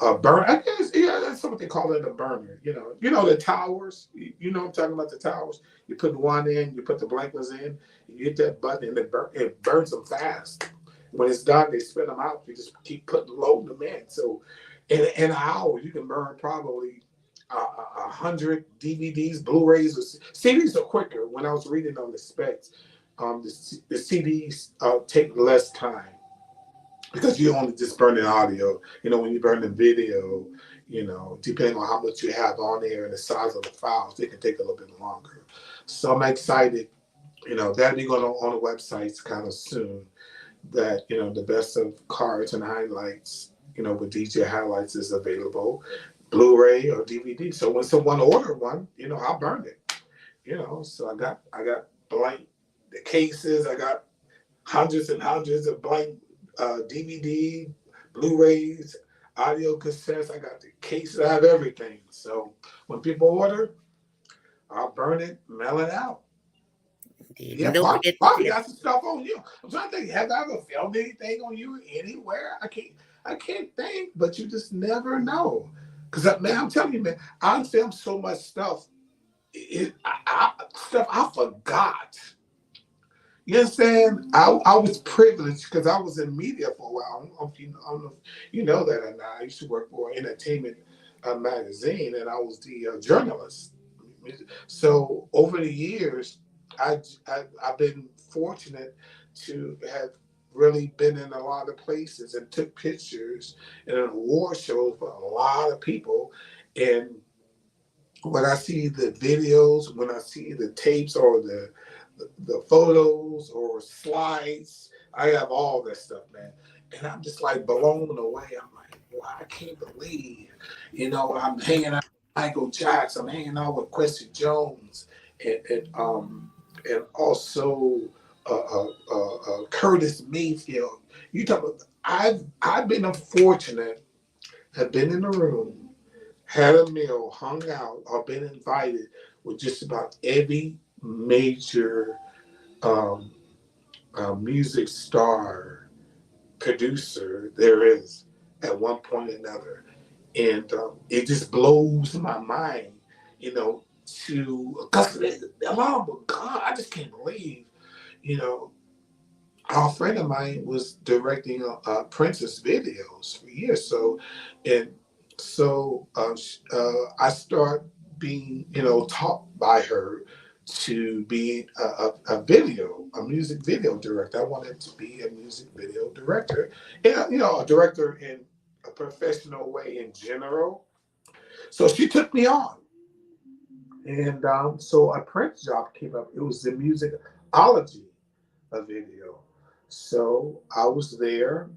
a burn. I guess yeah, that's what they call it, a burner. The towers. You know, I'm talking about the towers. You put one in, you put the blankets in, you hit that button, and it burns them fast. When it's done, they spit them out. You just keep loading them in. So, in an hour, you can burn probably 100 DVDs, Blu-rays, or CDs are quicker. When I was reading on the specs, the CDs take less time because you only just burning audio. When you burn the video, depending on how much you have on there and the size of the files, they can take a little bit longer. So I'm excited. That'll be going on the websites kind of soon. That the best of cards and highlights, with DJ highlights is available, Blu-ray or DVD. So when someone order one, I'll burn it. So I got blank the cases. I got hundreds and hundreds of blank DVD, Blu-rays, audio cassettes. I got the cases. I have everything. So when people order, I'll burn it, mail it out. Indeed. Yeah, And don't forget Bobby to got some stuff on you. I'm trying to think. Have I ever filmed anything on you anywhere? I can't think, but you just never know. Cause man, I'm telling you, man, I filmed so much stuff. Stuff I forgot. You understand? I was privileged because I was in media for a while. I don't know if you know that or not. I used to work for an entertainment magazine, and I was the journalist. So over the years, I've been fortunate to have really been in a lot of places and took pictures and an award shows for a lot of people. And when I see the videos, when I see the tapes or the photos or slides, I have all that stuff, man. And I'm just like blown away. I'm like, wow, I can't believe, I'm hanging out with Michael Jackson, I'm hanging out with Quincy Jones, and also Curtis Mayfield. You talk about I've been unfortunate, have been in a room, had a meal, hung out, or been invited with just about every major um, music star, producer there is at one point or another. And it just blows my mind, because a lot of them, God, I just can't believe, you know, a friend of mine was directing Princess videos for years. And so I start being, taught by her to be a music video director. I wanted to be a music video director, and a director in a professional way in general. So she took me on, and so a print job came up. It was the musicology a video. So I was there,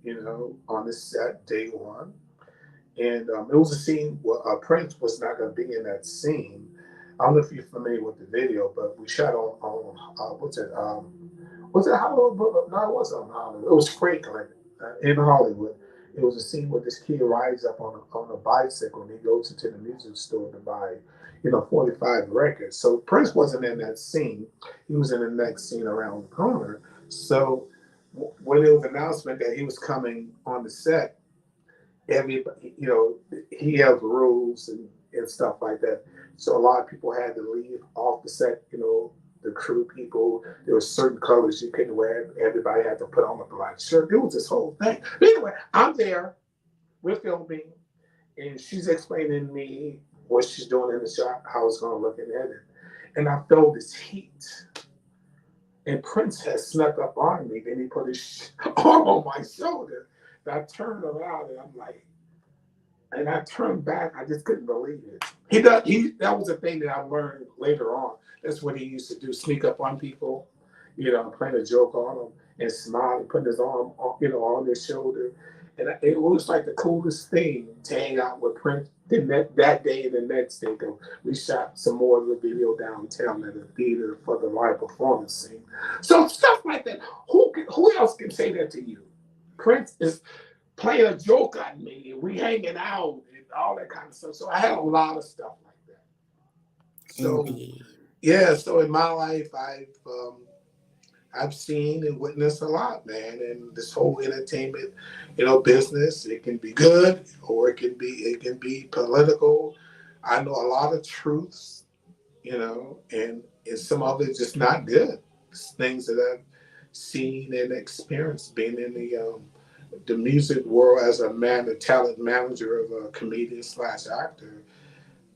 on the set day one, and it was a scene where Prince was not going to be in that scene. I don't know if you're familiar with the video, but we shot on what's it? Was it Hollywood? No, it wasn't on Hollywood. It was Franklin in Hollywood. It was a scene where this kid rides up on a bicycle and he goes into the music store to buy, 45 records. So Prince wasn't in that scene. He was in the next scene around the corner. So when it was announcement that he was coming on the set, everybody, he has rules and stuff like that. So a lot of people had to leave off the set, the crew people. There were certain colors you couldn't wear. Everybody had to put on a black shirt. It was this whole thing. But anyway, I'm there. We're filming. and she's explaining to me what she's doing in the shop, how it's going to look in it. And I felt this heat. And Prince had snuck up on me. Then he put his arm on my shoulder. And I turned around and I'm like, and I turned back. I just couldn't believe it. That was a thing that I learned later on. That's what he used to do: sneak up on people, playing a joke on them and smile and putting his arm, on their shoulder. And it was like the coolest thing to hang out with Prince. Then that day and the next day, we shot some more of the video downtown at a theater for the live performance scene. So stuff like that. Who else can say that to you? Prince is playing a joke on me, and we hanging out and all that kind of stuff. So I had a lot of stuff like that. So Indeed. yeah, so in my life, I've seen and witnessed a lot, man. And this whole entertainment, business, it can be good or it can be political. I know a lot of truths, and some of it just not good. It's things that I've seen and experienced being in the music world as a talent manager of a comedian slash actor.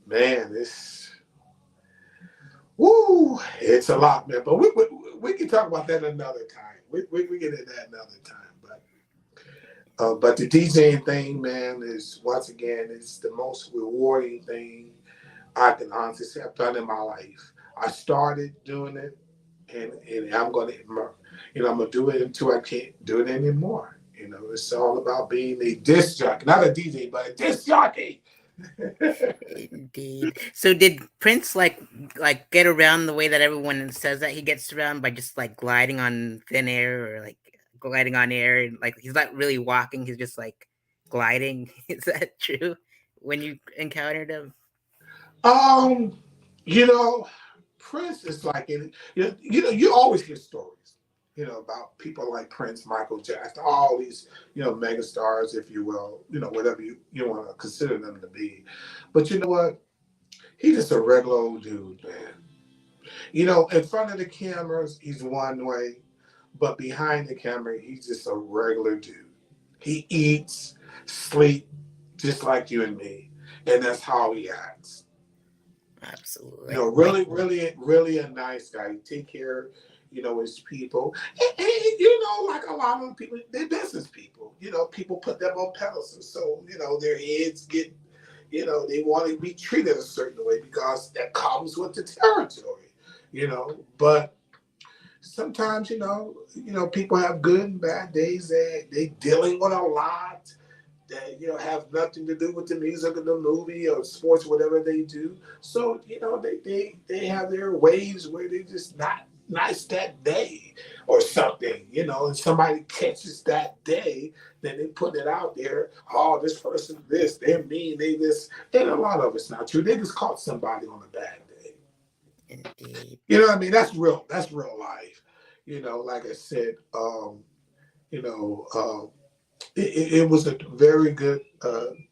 Man, it's a lot, man. But we can talk about that another time. We get into that another time. But the DJing thing, man, is once again, it's the most rewarding thing I can honestly say I've done in my life. I started doing it, and I'm gonna do it until I can't do it anymore. It's all about being a disc jockey, not a DJ, but a disc jockey. Indeed. So did Prince like get around the way that everyone says that he gets around by just like gliding on thin air or like gliding on air and like he's not really walking, he's just like gliding. Is that true when you encountered him? Um, you know, Prince is like you always hear stories, about people like Prince, Michael Jackson, all these, mega stars, if you will, whatever you want to consider them to be. But you know what? He's just a regular old dude, man. In front of the cameras, he's one way, but behind the camera, he's just a regular dude. He eats, sleep, just like you and me, and that's how he acts. Absolutely. Really, really, really a nice guy. He take care, his people. And, like a lot of people, they're business people. People put them on pedestals. So, their heads get, they want to be treated a certain way because that comes with the territory, But sometimes, people have good and bad days. They dealing with a lot that have nothing to do with the music or the movie or sports, whatever they do. So they have their ways where they just not nice that day or something, and somebody catches that day, then they put it out there. Oh, this person, this, they're mean, they this, and a lot of it's not true. They just caught somebody on a bad day. Indeed. You know what I mean? That's real. That's real life. Like I said, you know. It was a very good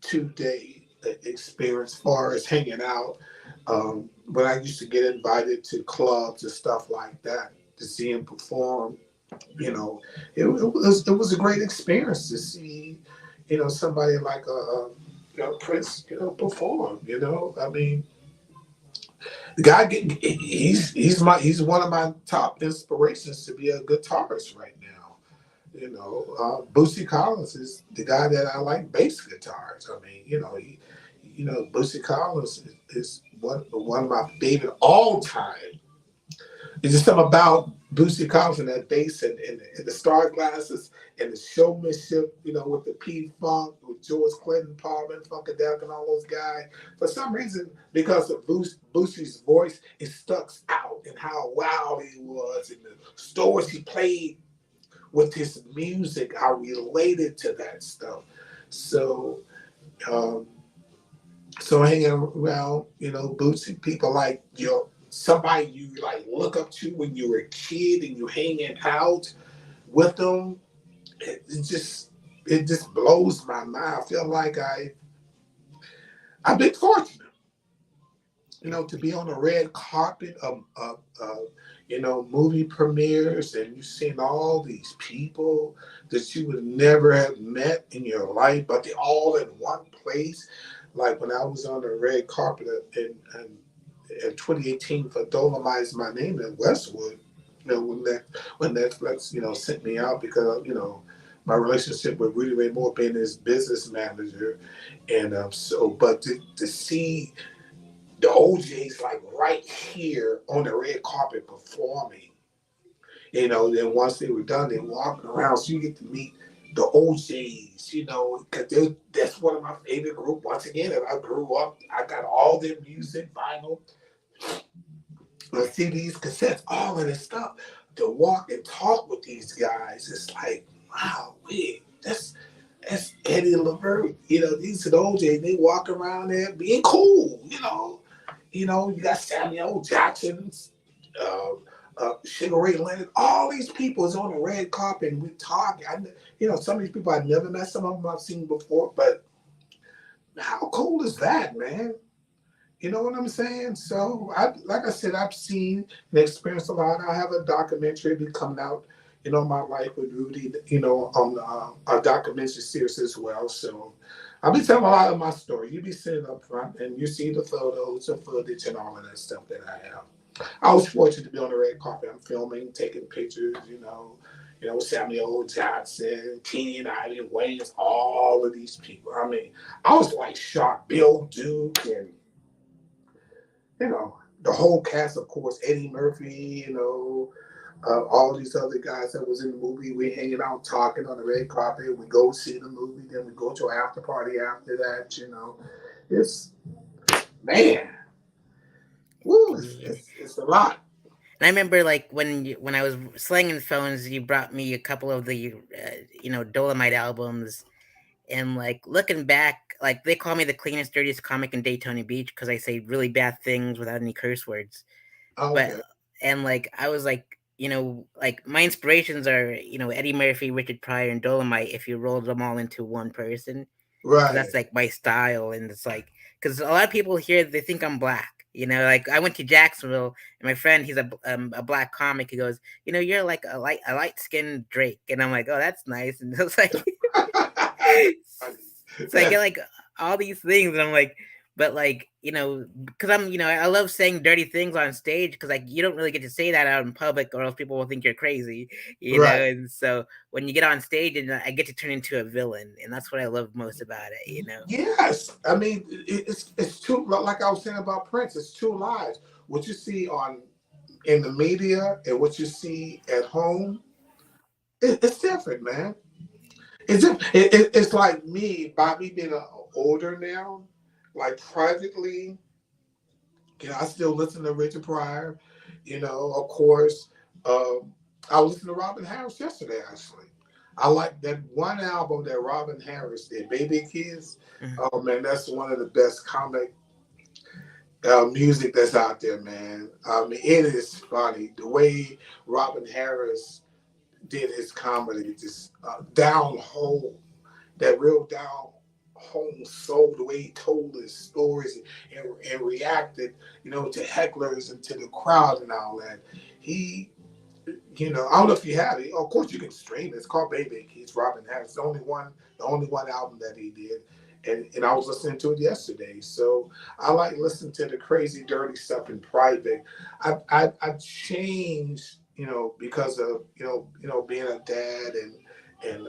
2 day experience as far as hanging out. When I used to get invited to clubs and stuff like that to see him perform, you know, it was a great experience to see, somebody like Prince, perform. I mean, the guy he's one of my top inspirations to be a guitarist right now. Bootsy Collins is the guy that I like bass guitars. I mean, Bootsy Collins is one of my favorite all time. It's just something about Bootsy Collins and that bass and the star glasses and the showmanship, with the P Funk, with George Clinton, Parliament, Funkadelic, and all those guys. For some reason, because of Bootsy's voice, it stuck out and how wild he was and the stores he played with his music. I related to that stuff. So, um, so hanging around, Bootsy, people like somebody you like look up to when you were a kid and you hanging out with them, it just blows my mind. I feel like I've been fortunate, to be on the red carpet of movie premieres, and you've seen all these people that you would never have met in your life, but they're all in one place. Like when I was on the red carpet in 2018 for Dolomite's My Name in Westwood, when Netflix, sent me out because, my relationship with Rudy Ray Moore being his business manager. And but to see the OJs like right here on the red carpet performing, then once they were done, they walking around, so you get to meet the OJs, because that's one of my favorite groups. Once again, if I grew up, I got all their music, vinyl, CDs, cassettes, all of this stuff. To walk and talk with these guys, it's like, wow, wait, that's Eddie LaVert. These are the OJs. They walk around there being cool. You got Samuel Jackson, uh, Sugar Ray Leonard. All these people is on the red carpet and we talk. Some of these people I've never met. Some of them I've seen before. But how cool is that, man? You know what I'm saying? So, like I said, I've seen and experienced a lot. I have a documentary be coming out, my life with Rudy, on a documentary series as well. So, I'll be telling a lot of my story. You be sitting up front and you see the photos, the footage, and all of that stuff that I have. I was fortunate to be on the red carpet. I'm filming, taking pictures, Samuel Jackson, Keenan Ivan Williams, all of these people. I mean, I was like shocked. Bill Duke and the whole cast, of course, Eddie Murphy, all these other guys that was in the movie. We hanging out talking on the red carpet. We go see the movie, then we go to an after party after that. It's, man, woo, Yeah. it's a lot. And I remember like when I was slanging phones, you brought me a couple of the Dolomite albums, and like looking back, like they call me the cleanest, dirtiest comic in Daytona Beach because I say really bad things without any curse words. But Okay. and like I was like, like my inspirations are Eddie Murphy, Richard Pryor, and Dolomite. If you rolled them all into one person, because that's Right. like my style, and it's like because a lot of people here they think I'm black. Like I went to Jacksonville, and my friend he's a black comic. He goes, you're like a light skinned Drake, and I'm like, oh, that's nice, and it's like so I get like all these things, and I'm like, but like because I love saying dirty things on stage because like you don't really get to say that out in public, or else people will think you're crazy, Right. and so when you get on stage and I get to turn into a villain, and that's what I love most about it. Yes. I mean, it's two, like I was saying about Prince, it's two lives. What you see in the media and what you see at home, it's different, man. It's like me, by me being older now, like privately, I still listen to Richard Pryor, of course. Um, I listened to Robin Harris yesterday, actually. I like that one album that Robin Harris did, Baby Kids. Mhm. Oh, man, that's one of the best comic music that's out there, man. I mean, it is funny. The way Robin Harris did his comedy, just down home, that real down home soul, the way he told his stories and reacted, to hecklers and to the crowd and all that. He, I don't know if you have it. Of course, you can stream it. It's called Baby Keys. Robin Harris, the only one album that he did, and I was listening to it yesterday. So I like listening to the crazy, dirty stuff in private. I changed, because of being a dad and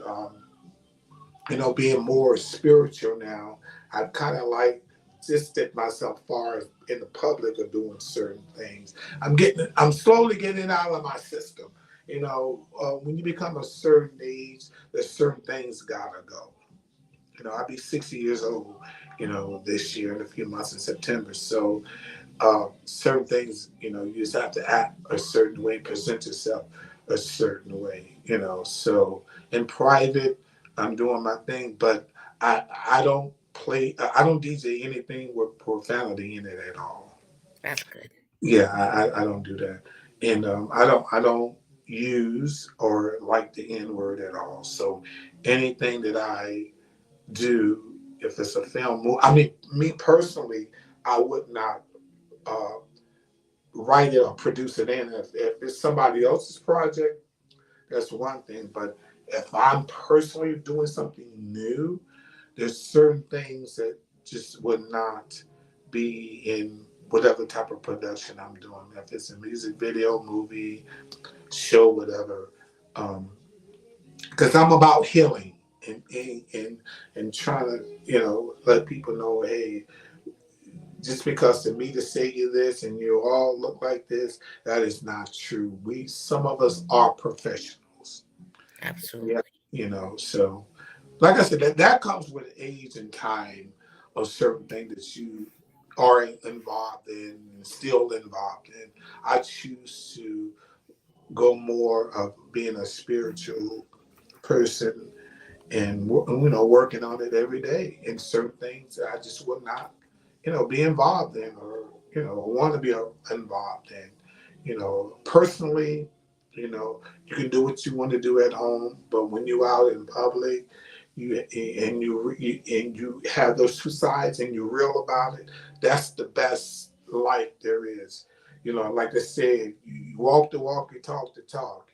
being more spiritual now. I've kind of like distanced myself far as in the public of doing certain things. I'm slowly getting it out of my system. When you become a certain age, there's certain things gotta go. I'll be 60 years old, this year in a few months in September. So certain things, you just have to act a certain way, present yourself a certain way, So in private, I'm doing my thing, but I don't I don't DJ anything with profanity in it at all. That's good. Yeah, I don't do that, and I don't use or like the N word at all. So anything that I do, if it's a film, I mean, me personally, I would not. Uh, Write it or produce it in. If it's somebody else's project, that's one thing. But if I'm personally doing something new, there's certain things that just would not be in whatever type of production I'm doing. If it's a music video, movie, show, whatever. Because I'm about healing and trying to, let people know, hey, just because to me to say you this and you all look like this, that is not true. Some of us are professionals. Yeah, Absolutely. so like I said, that comes with age and time of certain things that you are involved in and still involved in. I choose to go more of being a spiritual person and working on it every day in certain things that I just would not be involved in or want to be involved in. Personally, you can do what you want to do at home, but when you're out in public, you have those two sides and you're real about it. That's the best life there is. Like I said, you walk the walk, you talk the talk.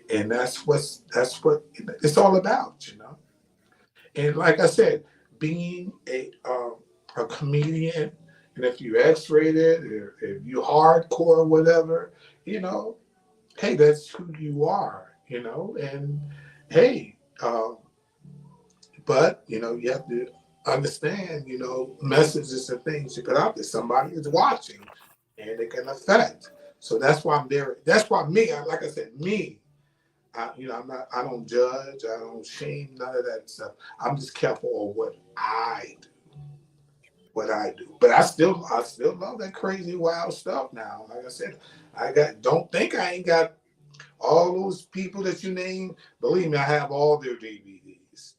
And that's what it's all about. And like I said, being a comedian, and if you X-rated, or if you hardcore, whatever, you know, hey, that's who you are. And hey, but you have to understand, messages and things you put out there. Somebody is watching, and it can affect. So that's why I'm there. That's why me, like I said, me. I'm not. I don't judge. I don't shame. None of that stuff. I'm just careful of what I do. What I do. But I still love that crazy wild stuff now. Like I said, I got. Don't think I ain't got all those people that you name. Believe me, I have all their DVDs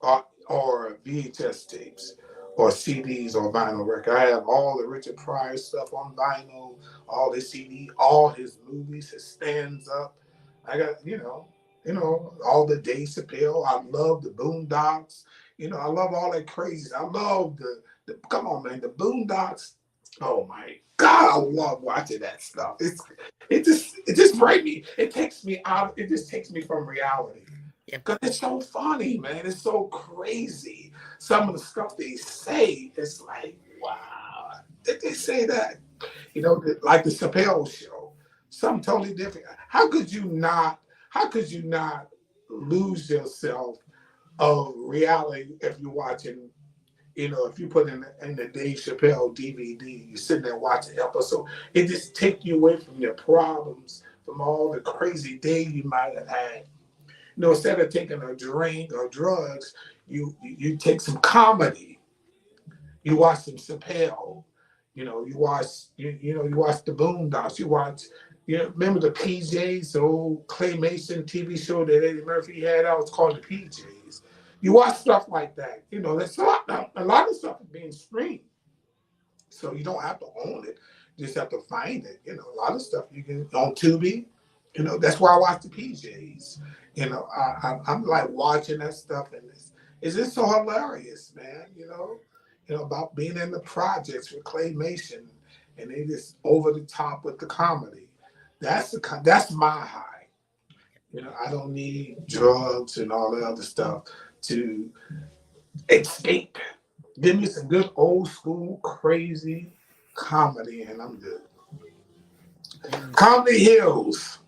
or VHS tapes or CDs or vinyl record. I have all the Richard Pryor stuff on vinyl, all his CD, all his movies, his stands up. I got, all the Dave Chappelle. I love the Boondocks. I love all that crazy. I love the come on, man, the Boondocks. Oh my God, I love watching that stuff. It just breaks me. It takes me out. It just takes me from reality. Yep. Cause it's so funny, man. It's so crazy. Some of the stuff they say, it's like, wow, did they say that? Like the Chappelle show, something totally different. How could you not? How could you not lose yourself of reality if you're watching? If you put in the Dave Chappelle DVD, you're sitting there watching the episode. It just take you away from your problems, from all the crazy day you might have had. Instead of taking a drink or drugs, you take some comedy. You watch some Chappelle. You watch the Boondocks. You watch. Remember the PJs, the old claymation TV show that Eddie Murphy had out? It's called the PJs. You watch stuff like that. That's a lot of stuff is being streamed, so you don't have to own it. You just have to find it. A lot of stuff you can on Tubi. That's why I watch the PJs. I'm like watching that stuff, and it's just so hilarious, man. About being in the projects with claymation, and they just over the top with the comedy. That's my high. I don't need drugs and all that other stuff to escape. Give me some good old school crazy comedy, and I'm good. Mm. Comedy heals.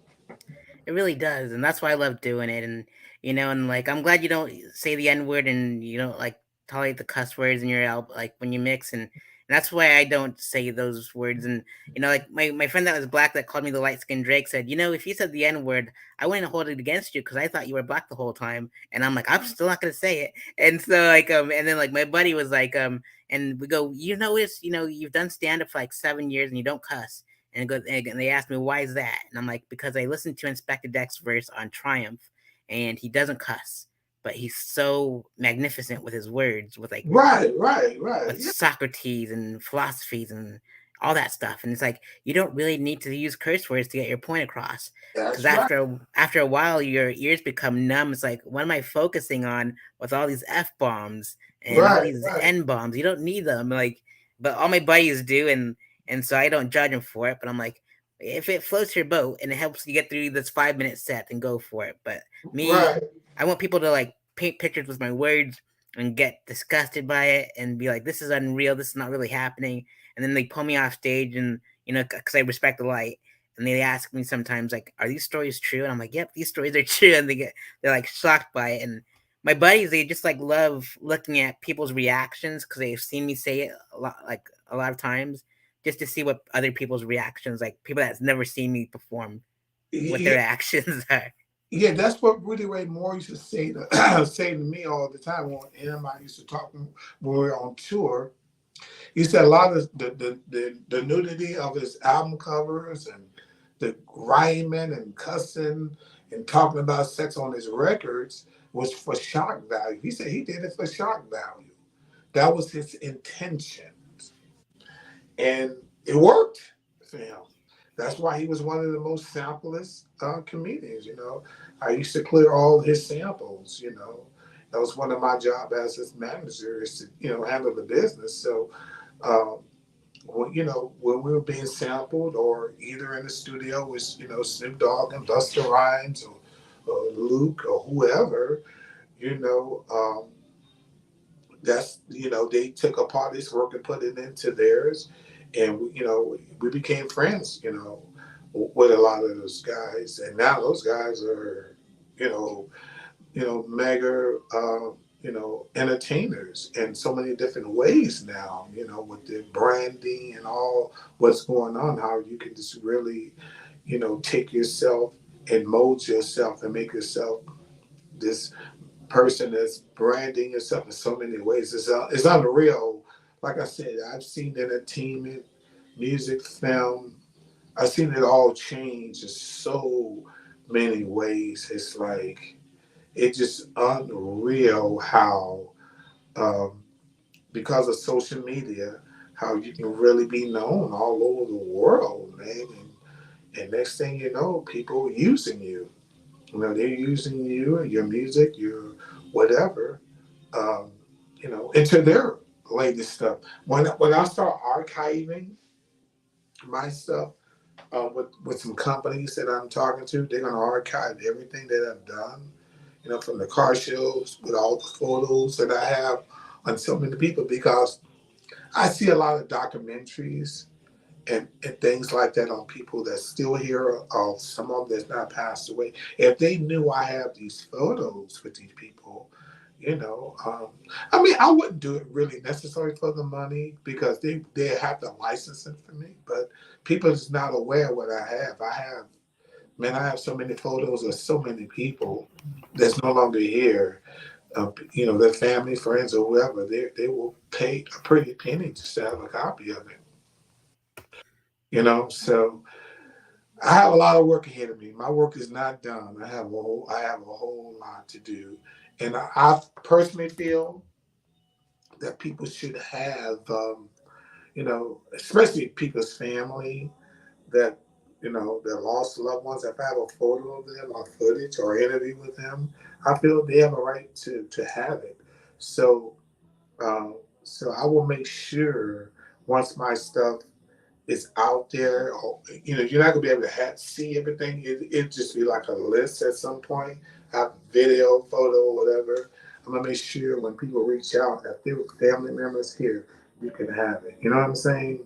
It really does, and that's why I love doing it. And and like I'm glad you don't say the N word and you don't like tolerate the cuss words in your like when you mix, and that's why I don't say those words. And like my friend that was black that called me the light skinned Drake said, if you said the N word, I wouldn't hold it against you because I thought you were black the whole time. And I'm like, I'm still not gonna say it. And so like and then like my buddy was like and we go, it's you've done stand up for like 7 years and you don't cuss. And they asked me why is that, and I'm like because I listened to Inspector Deck's verse on Triumph, and he doesn't cuss, but he's so magnificent with his words, Right, right, right. with Yeah, Socrates and philosophies and all that stuff. And it's like you don't really need to use curse words to get your point across. Because that's right. after a while, your ears become numb. It's like, what am I focusing on with all these f bombs and all Right, these right, n bombs? You don't need them. But all my buddies do, and so I don't judge them for it. But I'm like, if it floats your boat and it helps you get through this 5 minute set, then go for it. But me, right, I want people to like paint pictures with my words and get disgusted by it and be like, "This is unreal. This is not really happening." And then they pull me off stage, and because I respect the light, and they ask me sometimes like, "Are these stories true?" And I'm like, "Yep, these stories are true." And they're like shocked by it. And my buddies, they just like love looking at people's reactions because they've seen me say it a lot of times, just to see what other people's reactions, like people that's never seen me perform, what Yeah, their actions are. yeah, that's what Rudy Ray Moore used to say to say to me all the time when him I used to talk when we were on tour. He said a lot of the nudity of his album covers and the rhyming and cussing and talking about sex on his records was for shock value. He said he did it for shock value. That was his intention, and it worked for him. That's why he was one of the most sampleless comedians. I used to clear all his samples. That was one of my job as his manager is to handle the business. So um, when we were being sampled, or either in the studio with Snoop Dogg and Busta Rhymes or Luke or whoever, you know. That's they took a part of his work and put it into theirs, and we became friends with a lot of those guys, and now those guys are you know mega entertainers in so many different ways now, with the branding and all what's going on, how you can just really take yourself and mold yourself and make yourself this person that's branding yourself in so many ways. It's unreal. Like I said, I've seen entertainment, music, film. I've seen it all change in so many ways. It's like it's just unreal how, um, because of social media, how you can really be known all over the world, man. And next thing you know, people using you. They're using you and your music, your whatever, um, into their latest stuff. When I start archiving my stuff with some companies that I'm talking to, they're gonna archive everything that I've done. From the car shows with all the photos that I have on so many people, because I see a lot of documentaries and things like that on people that's still here, or some of them that's not passed away. If they knew I have these photos with these people, you know, um, I mean, I wouldn't do it really necessarily for the money, because they have to license it for me. But people is not aware of what I have. Man, I have so many photos of so many people that's no longer here. Their family, friends, or whoever, they will pay a pretty penny just to have a copy of it. So I have a lot of work ahead of me. My work is not done. I have a whole lot to do, and I personally feel that people should have, especially people's family that that lost loved ones. If I have a photo of them or footage or interview with them, I feel they have a right to have it. So, um, so I will make sure once my stuff is out there. Or, you're not gonna be able to see everything. It just be like a list at some point. Have video, photo, whatever. I'm gonna make sure when people reach out, if their family members here, you can have it. You know what I'm saying?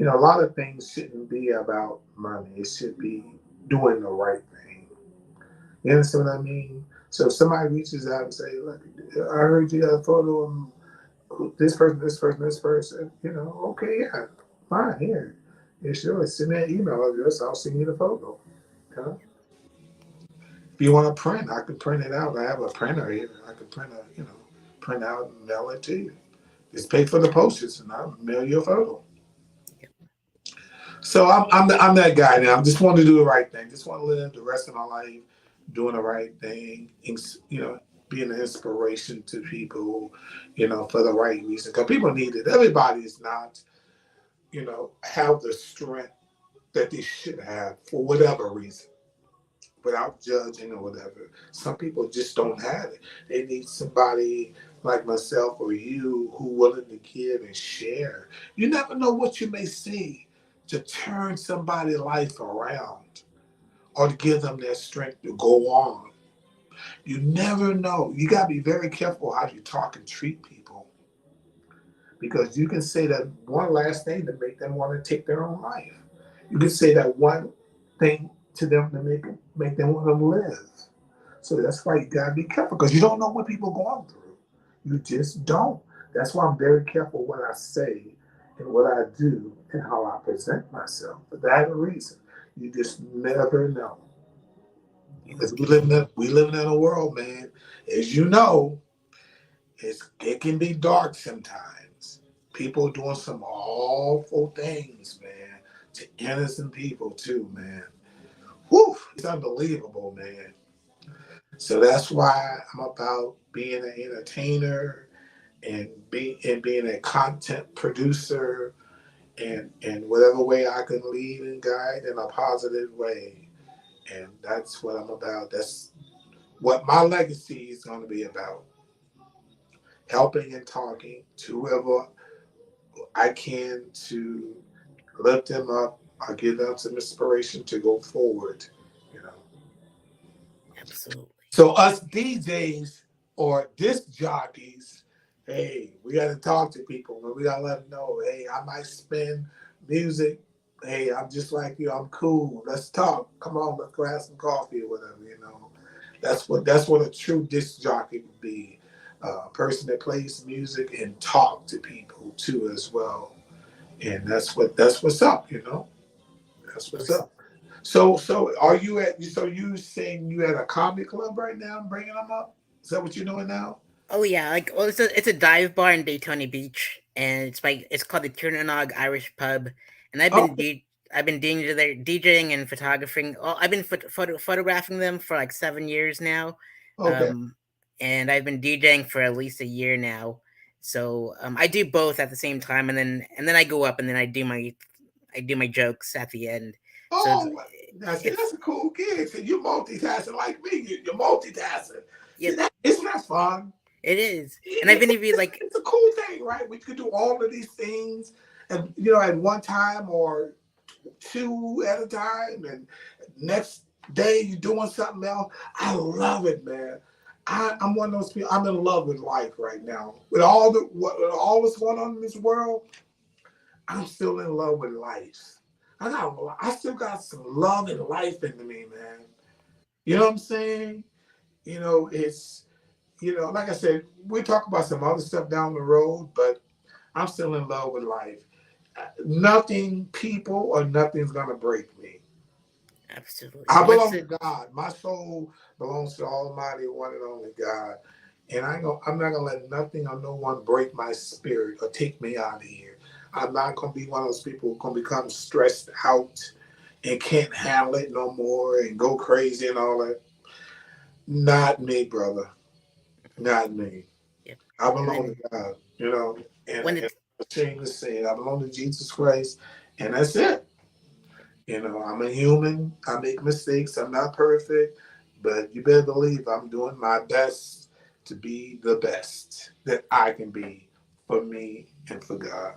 A lot of things shouldn't be about money. It should be doing the right thing. You understand what I mean? So if somebody reaches out and say, "Look, I heard you had a photo of this person, this person, this person," okay, yeah, fine, here. Yeah, sure. Send me an email address. I'll send you the photo. Okay? If you want to print, I can print it out. I have a printer here. I can print out and mail it to you. Just pay for the postage, and I'll mail you a photo. So I'm that guy now. I just want to do the right thing. Just want to live the rest of my life doing the right thing. Being an inspiration to people, for the right reason. Because people need it. Everybody is not, have the strength that they should have for whatever reason, without judging or whatever. Some people just don't have it. They need somebody like myself or you who willing to give and share. You never know what you may see to turn somebody's life around or to give them that strength to go on. You never know. You got to be very careful how you talk and treat people because you can say that one last thing to make them want to take their own life. You can say that one thing to them to make them want to live. So that's why you gotta be careful because you don't know what people are going through. You just don't. That's why I'm very careful what I say and what I do and how I present myself. For that reason, you just never know. Because Okay. we live in a world, man. As you know, it can be dark sometimes. People doing some awful things, man, to innocent people too, man. Whew, it's unbelievable, man. So that's why I'm about being an entertainer and being a content producer and whatever way I can lead and guide in a positive way. And that's what I'm about. That's what my legacy is going to be about. Helping and talking to whoever I can to lift them up or give them some inspiration to go forward. You know. Absolutely. So us DJs or disc jockeys, hey, we got to talk to people. We got to let them know, hey, I might spin music. Hey, I'm just like you. I'm cool. Let's talk. Come on, let's go have some coffee or whatever. You know, that's what a true disc jockey would be. A person that plays music and talk to people too as well. And that's what's up. You know, that's what's Most up. So are you at? So you saying you at a comedy club right now, bringing them up? Is that what you're doing now? Oh yeah, like well, it's a dive bar in Daytona Beach, and it's called the Tiernanog Irish Pub, and Oh, I've been DJing and photographing. Oh, I've been photographing them for like 7 years now, okay. um, and I've been DJing for at least a year now. So I do both at the same time, and then I go up and then I do my jokes at the end. So Oh, it's that's a cool gig. So you're multitasking like me. You're multitasking. See yep, that isn't that fun? it is, and I've It, been it, even like it's a cool thing, right? We could do all of these things, and you know, at one time or two at a time, and next day you're doing something else. I love it, man. I'm one of those people. I'm in love with life right now. With with all that's going on in this world, I'm still in love with life. I still got some love and life in me, man. You know what I'm saying? You know, it's like I said, we talk about some other stuff down the road, but I'm still in love with life. Nothing, people, or nothing's gonna break me. absolutely I once belong to it God. My soul belongs to the Almighty, one and only God. And I'm not gonna let nothing or no one break my spirit or take me out of here. I'm not gonna be one of those people who gonna become stressed out and can't handle it no more and go crazy and all that. Not me, brother. Not me. yep, I and belong then to God, you know, and when I'm it's ashamed to say it. I belong to Jesus Christ, and that's it. You know, I'm a human. I make mistakes. I'm not perfect, but you better believe I'm doing my best to be the best that I can be for me and for God.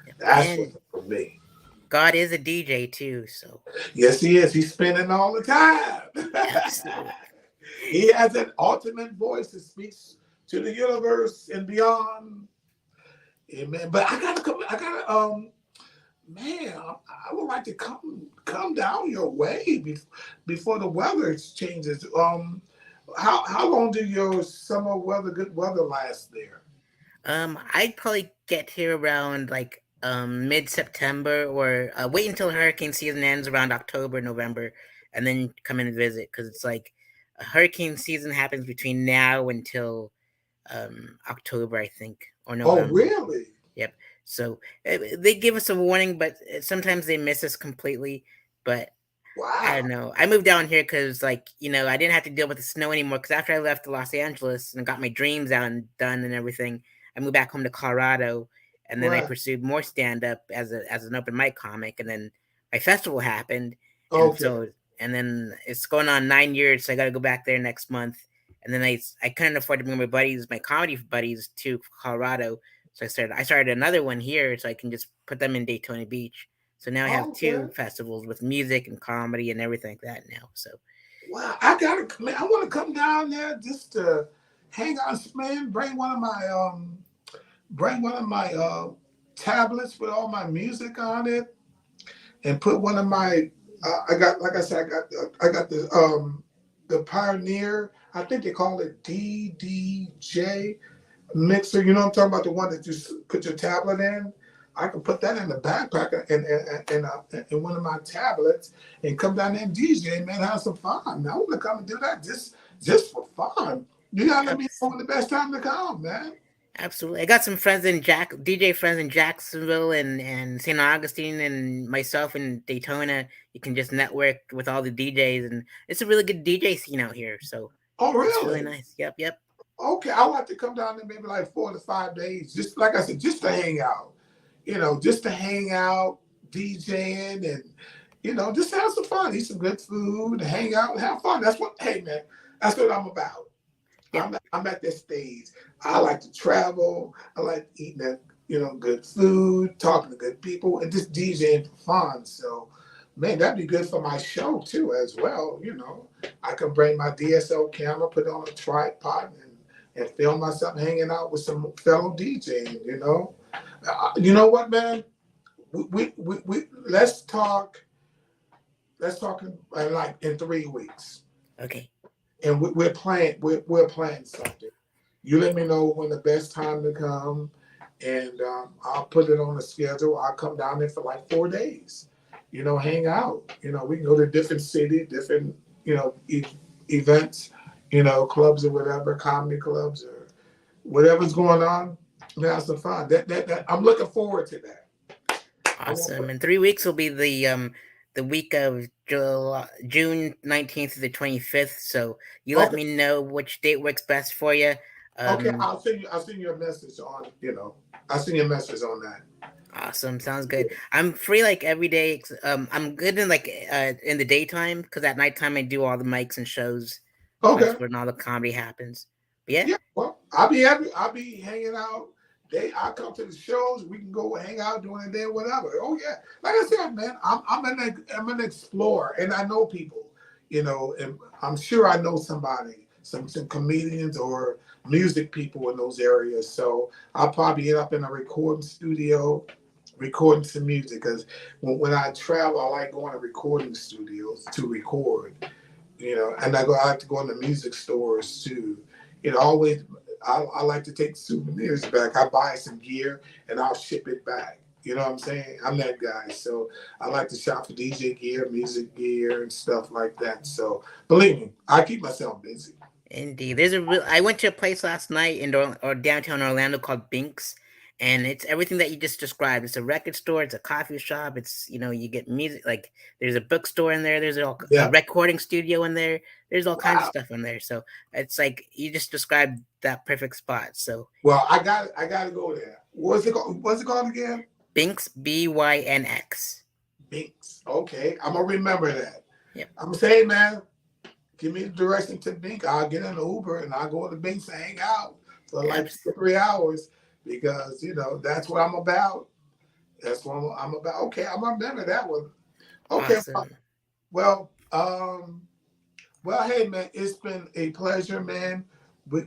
yep, That's what's and up for me. God is a DJ too, so Yes, he is. He's spinning all the time. absolutely. He has an ultimate voice that speaks to the universe and beyond. Amen. But man, I would like to come down your way before the weather changes. How long do your summer weather, good weather, last there? I'd probably get here around like mid September or wait until hurricane season ends around October, November, and then come and visit because it's like a hurricane season happens between now until October, I think, or Oh, November. really? Yep. So they give us a warning, but sometimes they miss us completely. But I don't Wow. know. I moved down here because, like, I didn't have to deal with the snow anymore. Because after I left Los Angeles and got my dreams out and done and everything, I moved back home to Colorado, and then I Right. pursued more stand up as an open mic comic. And then my festival happened, and Okay. so and then it's going on 9 years, so I got to go back there next month. And then I couldn't afford to bring my comedy buddies to Colorado, so I started another one here, so I can just put them in Daytona Beach. So now I have Okay. two festivals with music and comedy and everything like that now. So Wow, I gotta man, I want to come down there just to hang out, man. Bring one of my tablets with all my music on it, and put one of my. I got, like I said, I got the Pioneer. I think they call it DDJ mixer. You know what I'm talking about? The one that you put your tablet in. I can put that in the backpack and one of my tablets and come down there and DJ, man, have some fun. I want to come and do that just for fun. You gotta let me know when the best time to come, man. Absolutely. I got some friends in DJ friends in Jacksonville and St. Augustine and myself in Daytona. You can just network with all the DJs and it's a really good DJ scene out here. So Oh, it's really really? nice. Yep, yep. Okay, I want to come down there maybe like 4 to 5 days, just like I said, just to hang out. Just to hang out, DJing, and just have some fun, eat some good food, hang out, and have fun. That's what, hey man, that's what I'm about. Yep. I'm at this stage. I like to travel. I like eating that, good food, talking to good people, and just DJing for fun. So, man, that'd be good for my show too, as well. I can bring my DSL camera, put it on a tripod, and film myself hanging out with some fellow DJing. You know what, man? We let's talk. Let's talk in, like in 3 weeks, Okay. and we're playing something. You let me know when the best time to come, and I'll put it on the schedule. I'll come down there for like 4 days. Hang out. We can go to different city, different events, clubs or whatever, comedy clubs or whatever's going on. Have some fun. That I'm looking forward to that. I want. Awesome. In 3 weeks will be the week of June 19th to the 25th. So you let Okay. me know which date works best for you. Okay. Um, I'll send you a message on. I'll send you a message on that. Awesome, sounds good. I'm free like every day. I'm good in like in the daytime because at nighttime I do all the mics and shows. So Okay. that's when all the comedy happens. But yeah, Yeah, well, I'll be happy. I'll be hanging out. I'll come to the shows. We can go hang out during the day, whatever. Oh yeah, like I said, man, I'm an explorer, and I know people. And I'm sure I know somebody, some comedians or music people in those areas. So I'll probably end up in a recording studio, recording some music. Because when I travel, I like going to recording studios to record. And I like to go into music stores too. Always I like to take souvenirs back. I buy some gear and I'll ship it back. You know what I'm saying? I'm that guy. So I like to shop for DJ gear, music gear, and stuff like that. So believe me, I keep myself busy. indeed. I went to a place last night in or downtown Orlando called Binks, and it's everything that you just described. It's a record store. It's a coffee shop. It's you get music like there's a bookstore in there. There's a Yeah. recording studio in there. There's all kinds of Wow. stuff in there. So it's like you just described that perfect spot. So Well, I got to go there. What's it called? What's it called again? Binks, Bynx. Binks. Okay, I'm gonna remember that. Yep. I'm saying, man, give me the direction to Bink. I'll get an Uber and I'll go to Binks and hang out for like Abs- 3 hours because that's what I'm about. That's what I'm about. Okay, I'm gonna remember that one. Okay, awesome. well, hey man, it's been a pleasure, man.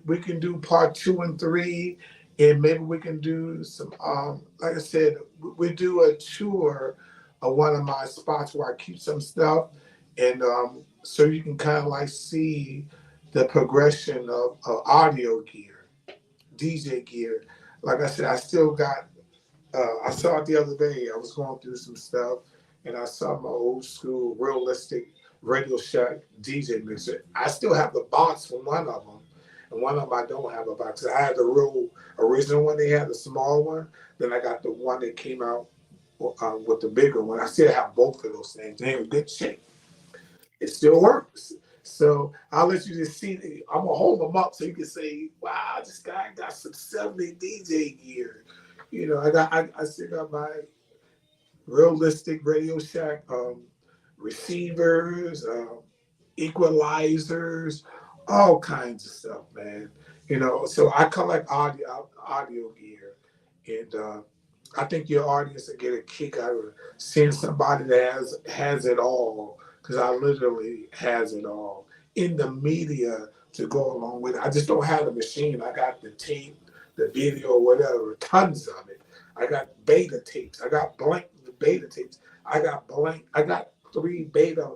We can do part 2 and 3, and maybe we can do some. Like I said, we do a tour of one of my spots where I keep some stuff, and so you can kind of like see the progression of audio gear, DJ gear. Like I said, I still got I saw it the other day. I was going through some stuff, and I saw my old school realistic Radio Shack DJ mixer. I still have the box from one of them, and one of them I don't have a box. I had the real original one. They had the small one. Then I got the one that came out with the bigger one. I still have both of those things. They're in good shape. It still works. So I'll let you just see. I'm gonna hold them up so you can say, "Wow, this guy got some '70 DJ gear." I still got my realistic Radio Shack receivers, equalizers, all kinds of stuff, man. So I collect audio gear, and I think your audience will get a kick out of seeing somebody that has it all, because I literally has it all. in the media to go along with it. I just don't have the machine. I got the tape, the video, whatever, tons of it. I got beta tapes. I got blank beta tapes. I got blank. I got 3 beta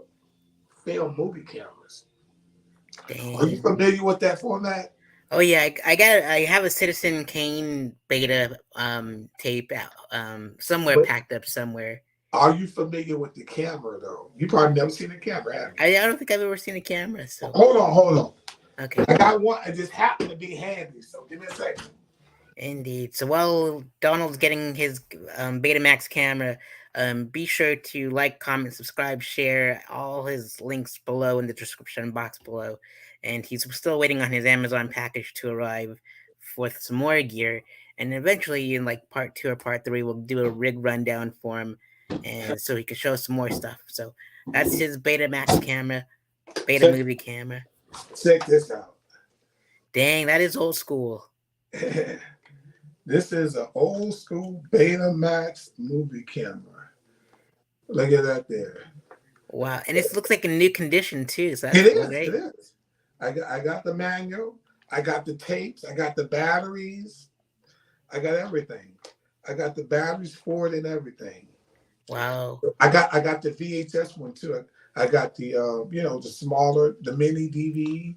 film movie cameras. Are you Dang. familiar with that format? Oh yeah, I have a Citizen Kane beta tape out somewhere But packed up somewhere. are you familiar with the camera though? You probably never seen a camera, have you? I don't think I've ever seen a camera. So Hold on. okay. I got one. It just happened to be handy. So give me a second. Indeed. So while Donald's getting his Betamax camera, be sure to like, comment, subscribe, share all his links below in the description box below. And he's still waiting on his Amazon package to arrive with some more gear. And eventually, in like part 2 or part 3, we'll do a rig rundown for him, and so he can show us some more stuff. So that's his Betamax camera, beta Check, movie camera. check this out. Dang, that is old school. This is an old school Betamax movie camera. Look at that there. Wow, and it looks like in new condition too, so It that's is. It great. is. I got the manual. I got the tapes. I got the batteries. I got everything. I got the batteries for it and everything. Wow. I got the VHS one too. I got the the smaller, the mini DV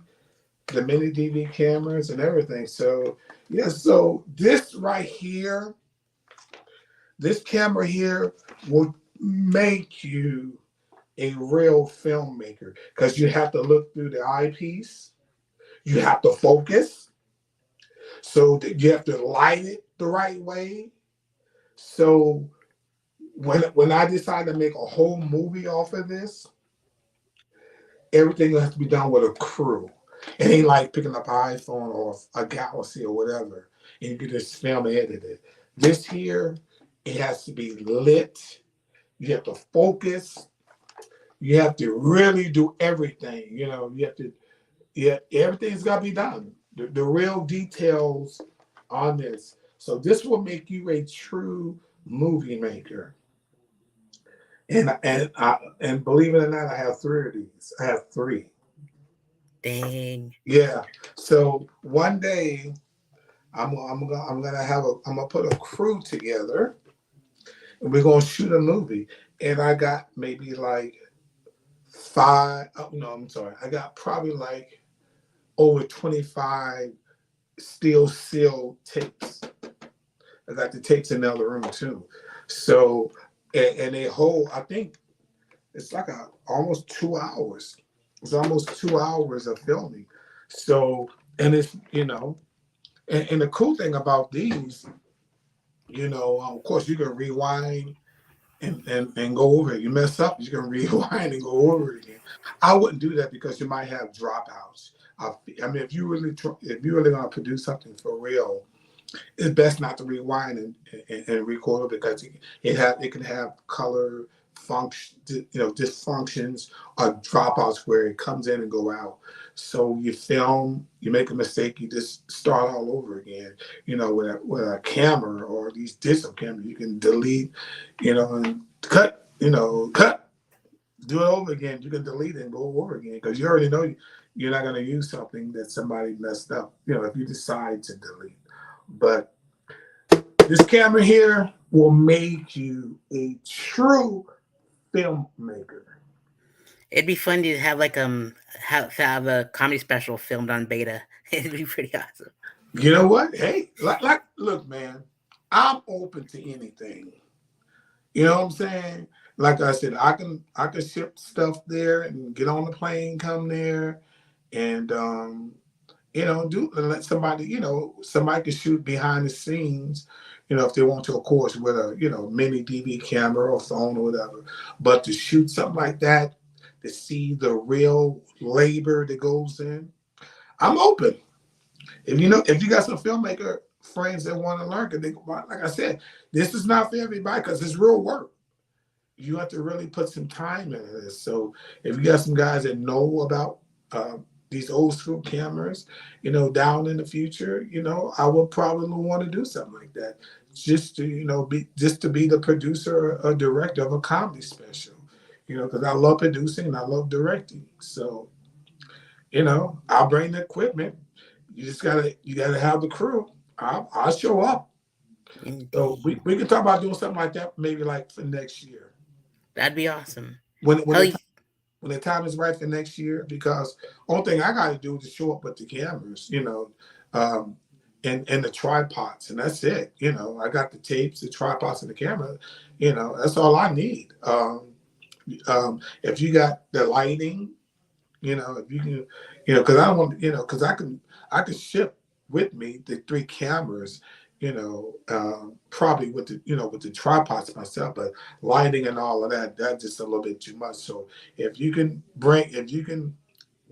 cameras and everything. So yeah, so this right here, this camera here will make you a real filmmaker because you have to look through the eyepiece, you have to focus, so that you have to light it the right way. So when I decide to make a whole movie off of this, everything has to be done with a crew. It ain't like picking up an iPhone or a Galaxy or whatever, and you can just film and edit it. This here, it has to be lit. You have to focus. You have to really do everything. You have to, yeah, everything's got to be done. The real details on this. So this will make you a true movie maker. And believe it or not, I have 3 of these. I have 3. Dang. Yeah. So one day I'm gonna put a crew together and we're gonna shoot a movie. And I got maybe like 5. Oh, no, I'm sorry. I got probably like over 25 steel seal tapes. I got the tapes in the other room too. So and they hold. I think it's like almost 2 hours. It's almost 2 hours of filming. So and it's and the cool thing about these, of course you can rewind and go over it. You mess up, you can rewind and go over it again. I wouldn't do that because you might have dropouts. I mean, if you really gonna produce something for real, it's best not to rewind and record it because it can have color function, dysfunctions or dropouts where it comes in and go out. So you film, you make a mistake, you just start all over again. With a camera or these digital cameras, you can delete, and cut, do it over again. You can delete it and go over again because you already know you're not going to use something that somebody messed up. If you decide to delete. But this camera here will make you a true filmmaker. It'd be fun to have like have a comedy special filmed on beta. It'd be pretty awesome. You know what? Hey, look, man, I'm open to anything. You know what I'm saying? Like I said, I can ship stuff there and get on the plane, come there, and do and let somebody, somebody can shoot behind the scenes, if they want to, of course, with a mini DV camera or phone or whatever. But to shoot something like that, to see the real labor that goes in, I'm open. If you got some filmmaker friends that want to learn, because like I said, this is not for everybody because it's real work. You have to really put some time into this. So if you got some guys that know about these old school cameras, down in the future, I would probably want to do something like that, just to be the producer or director of a comedy special, because I love producing and I love directing. So I'll bring the equipment. You gotta have the crew. I'll show up. So we, Indeed. we can talk about doing something like that maybe like for next year. That'd be awesome. When when Hell, the when the time is right for next year, because only thing I got to do is show up with the cameras, um, and the tripods, and that's it. I got the tapes, the tripods, and the camera. That's all I need. If you got the lighting, if you can, because I don't want, because I can ship with me the three cameras, probably with the tripods myself, but lighting and all of that's just a little bit too much. So if you can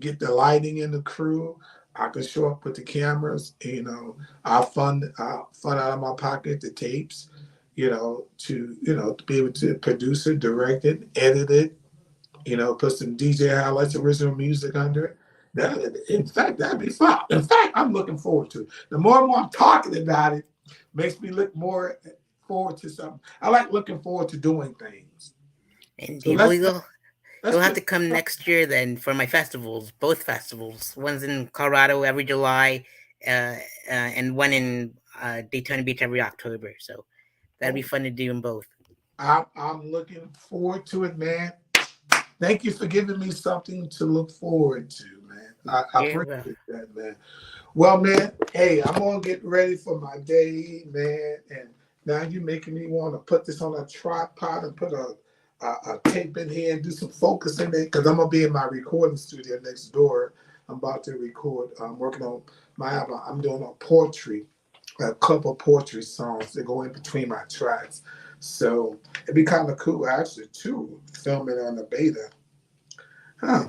get the lighting in the crew, I can show up with the cameras. I fund out of my pocket the tapes, to be able to produce it, direct it, edit it, put some DJ highlights, original music under it. In fact, that'd be fun. In fact, I'm looking forward to it. The more and more I'm talking about it, makes me look more forward to something. I like looking forward to doing things. So indeed. Well, let's you'll have put. to come next year then for my festivals, both festivals. One's in Colorado every July, and one in Daytona Beach every October. So that'd be Oh, fun to do them both. I'm looking forward to it, man. Thank you for giving me something to look forward to, man. I Yeah, well, appreciate that, man. Well, man, hey, I'm gonna get ready for my day, man. And now you're making me want to put this on a tripod and put a tape in here and do some focusing there because I'm gonna be in my recording studio next door. I'm about to record. I'm working on my album. I'm doing a couple poetry songs that go in between my tracks. So it'd be kind of cool actually too, filming on the beta. Huh.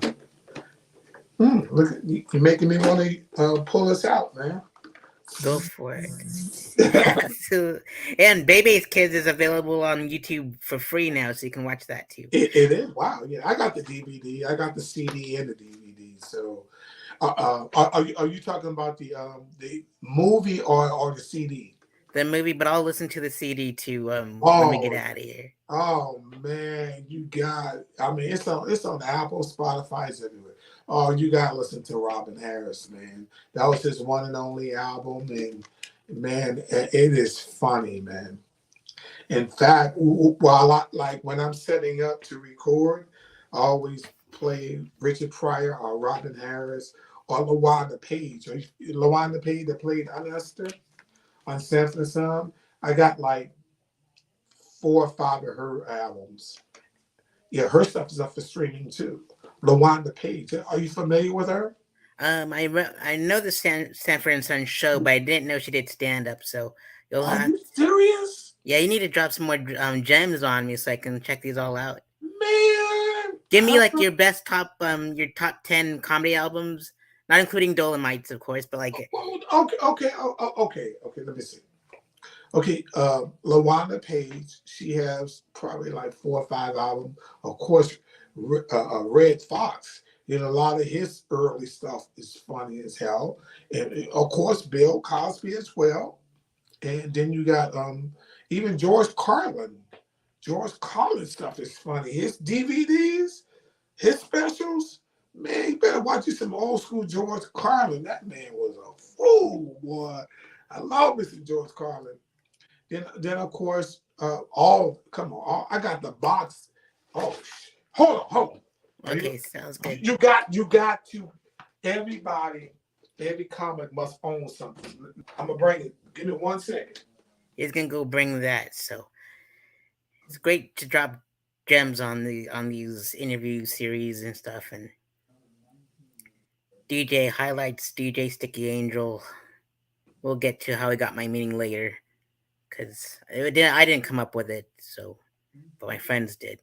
Look, you're making me want to pull this out, man. go for it. So, and Bebe's Kids is available on YouTube for free now, so you can watch that too. It is wow. Yeah, I got the DVD. I got the CD and the DVD. So, are you talking about the movie or the CD? The movie, but I'll listen to the CD too when we get Oh, out of here. oh man, you got. I mean, it's on Apple, Spotify, it's everywhere. Oh, you got to listen to Robin Harris, man. That was his one and only album, and man, it is funny, man. In fact, while like when I'm setting up to record, I always play Richard Pryor or Robin Harris or LaWanda Page. LaWanda Page that played Anester on Sanford and Son. I got like 4 or 5 of her albums. Yeah, her stuff is up for streaming too. LaWanda Page. Are you familiar with her? I know the Sanford and Son show, but I didn't know she did stand up. So you'll Are have, you serious? yeah, you need to drop some more gems on me so I can check these all out. Man, Give me like your best your top 10 comedy albums, not including Dolomites, of course, but like okay, okay, okay. Let me see. Okay, LaWanda Page, she has probably like 4 or 5 albums. Of course, Red Fox. A lot of his early stuff is funny as hell. And of course, Bill Cosby as well. And then you got even George Carlin. George Carlin stuff is funny. His DVDs, his specials, man, you better watch you some old school George Carlin. That man was a fool, boy. I love Mr. George Carlin. Then of course, all come on, I got the box. Oh, hold on. Are you? okay, sounds good. You got to. Everybody, every comic must own something. I'm gonna bring it. Give me 1 second. He's gonna go bring that. So it's great to drop gems on these interview series and stuff. And DJ highlights, DJ Sticky Angel. We'll get to how I got my meaning later, because I didn't come up with it. So, but my friends did.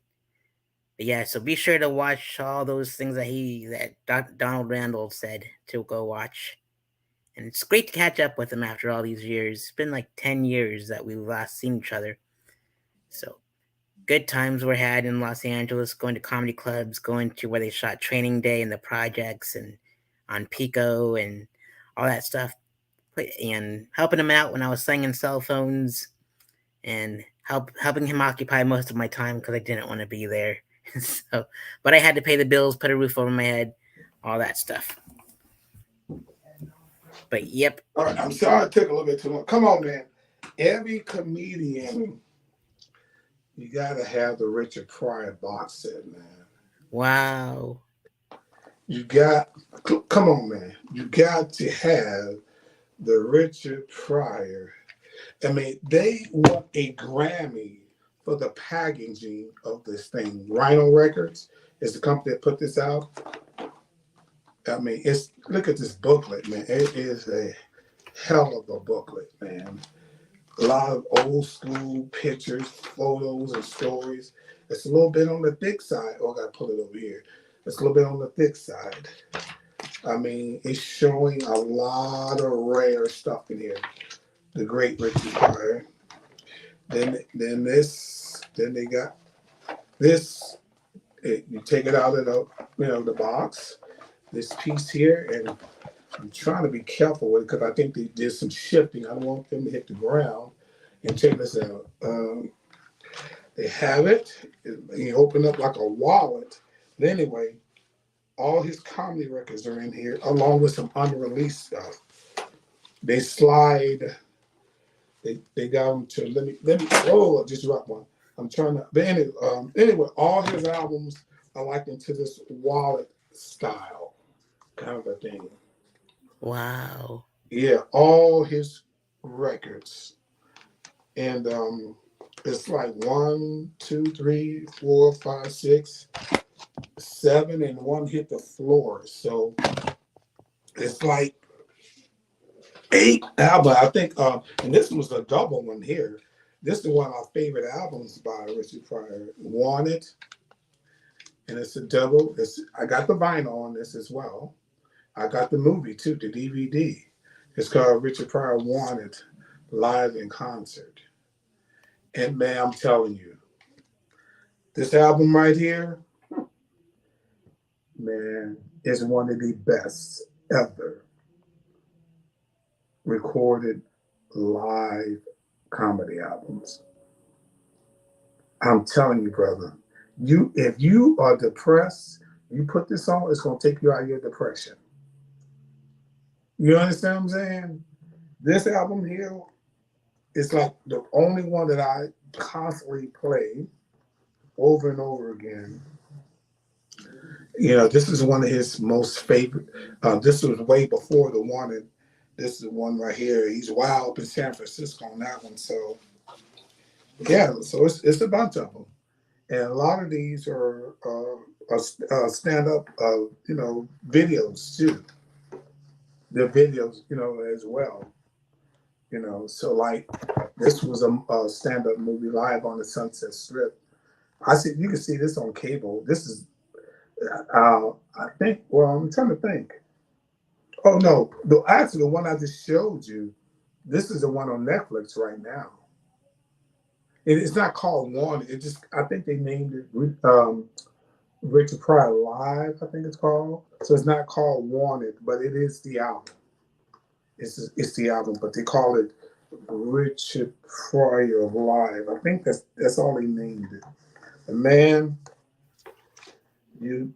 But yeah, so be sure to watch all those things that Donald Randall said to go watch. And it's great to catch up with him after all these years. It's been like 10 years that we last seen each other. So good times were had in Los Angeles, going to comedy clubs, going to where they shot Training Day and the projects and on Pico and all that stuff. And helping him out when I was slinging cell phones and helping him occupy most of my time because I didn't want to be there. So, but I had to pay the bills, put a roof over my head, all that stuff. But yep. All right, I'm sorry it took a little bit too long. Come on, man. Every comedian, you gotta have the Richard Pryor box set, man. Wow. You got, come on, man. You got to have the Richard Pryor. I mean, they won a Grammy for the packaging of this thing. Rhino Records is the company that put this out. I mean, it's look at this booklet, man. It is a hell of a booklet, man. A lot of old school pictures, photos, and stories. It's a little bit on the thick side. Oh, I gotta pull it over here. It's a little bit on the thick side. I mean, it's showing a lot of rare stuff in here. The great Richard Pryor. Then they got this. You take it out of the box. This piece here, and I'm trying to be careful with it because I think they did some shifting. I don't want them to hit the ground. And check this out. They have it. You open up like a wallet. But anyway, all his comedy records are in here, along with some unreleased stuff. They slide. They got them to let me. Oh, I just dropped one. I'm trying to. But anyway, all his albums are like into this wallet style kind of a thing. Wow. Yeah, all his records, and it's like 1, 2, 3, 4, 5, 6, 7, and one hit the floor. So it's like 8 albums. I think, and this was a double one here. This is one of my favorite albums by Richard Pryor. Wanted, and it's a double. I got the vinyl on this as well. I got the movie too, the DVD. It's called Richard Pryor Wanted Live in Concert. And man, I'm telling you, this album right here, man, is one of the best ever recorded live comedy albums. I'm telling you, brother. If you are depressed, you put this on, it's gonna take you out of your depression. You understand what I'm saying? This album here is like the only one that I constantly play over and over again. This is one of his most favorite. This was way before the one, and this is the one right here. He's wild up in San Francisco on that one. So yeah, so it's a bunch of them, and a lot of these are stand up, videos too. They're videos, as well. So like this was a stand up movie live on the Sunset Strip. I see you can see this on cable. This is I think. Well, I'm trying to think. Oh no, actually the one I just showed you. This is the one on Netflix right now. It's not called One. It just I think they named it Richard Pryor Live. I think it's called. So it's not called Wanted, but it is the album. It's the album, but they call it Richard Pryor Live. I think that's all they named it. And man, you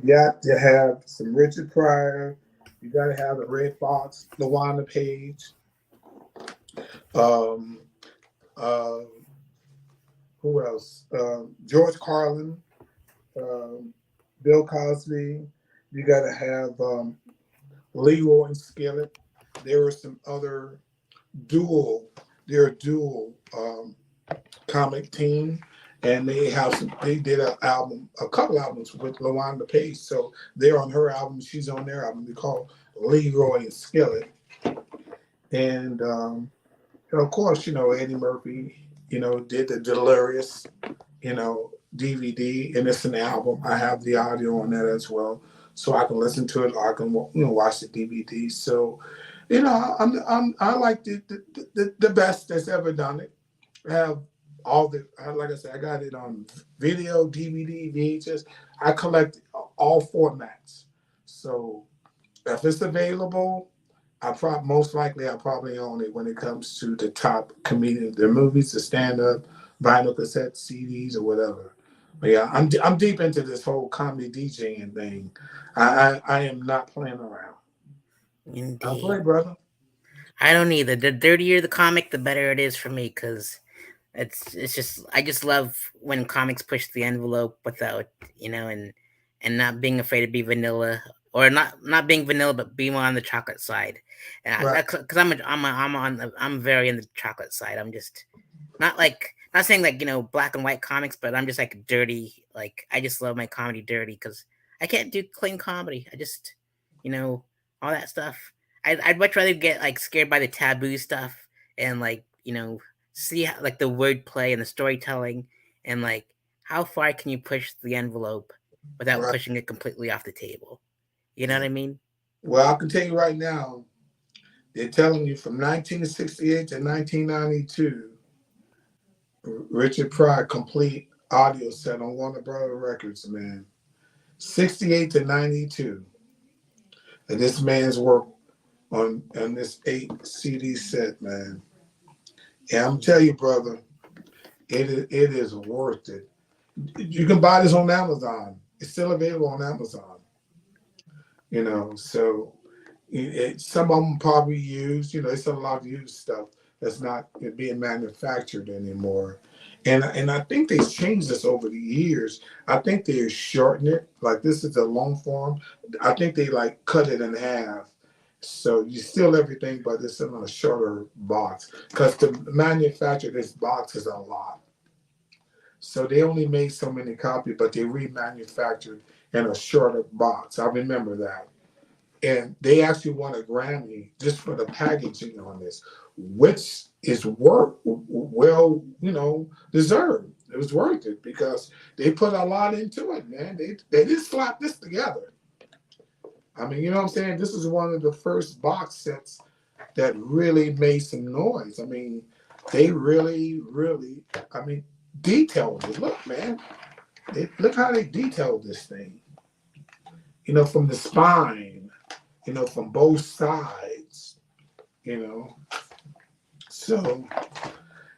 got to have some Richard Pryor. You got to have the Red Fox, LaWanda Page, um, uh, who else? George Carlin, um, Bill Cosby. You got to have Leroy and Skillet. There were some other dual. They're a dual comic team, and they did a couple albums with LaWanda Page. So they're on her album, she's on their album. They call Leroy and Skillet. And of course, Eddie Murphy, did the Delirious, DVD, and it's an album. I have the audio on that as well, so I can listen to it or I can watch the DVD. So, I like the best that's ever done it. I have like I said, I got it on video, DVD, VHS. I collect all formats. So if it's available, I probably own it when it comes to the top comedians, the movies, the stand up, vinyl cassette, CDs, or whatever. But yeah, I'm deep into this whole comedy DJing thing. I am not playing around. I play, Indeed. brother. I don't either. The dirtier the comic, the better it is for me, because it's just I just love when comics push the envelope without and not being afraid to be vanilla, or not being vanilla but being on the chocolate side. And Right. that's because I'm very in the chocolate side. I'm just not saying like black and white comics, but I'm just like dirty. Like I just love my comedy dirty because I can't do clean comedy. I just you know all that stuff. I'd much rather get like scared by the taboo stuff and see how, like the wordplay and the storytelling and like how far can you push the envelope without Right. pushing it completely off the table. You know Yeah. what I mean? Well, I can tell you right now, they're telling you from 1968 to 1992, Richard Pryor complete audio set on Warner Brother Records, man. 68 to 92. And this man's work on this 8 CD set, man. And I'm telling you, brother, it is worth it. You can buy this on Amazon. It's still available on Amazon. So some of them probably used. It's a lot of used stuff that's not being manufactured anymore. And I think they've changed this over the years. I think they shorten it. Like this is a long form. I think they like cut it in half. So you still everything, but it's in a shorter box. Because to manufacture this box is a lot. So they only made so many copies, but they remanufactured in a shorter box. I remember that. And they actually won a Grammy just for the packaging on this, which is well, deserved. It was worth it because they put a lot into it, man. They did slap this together. I mean, you know what I'm saying? This is one of the first box sets that really made some noise. I mean, they really, really, I mean, detailed it. Look, man, look how they detailed this thing. From the spine, from both sides, you know. So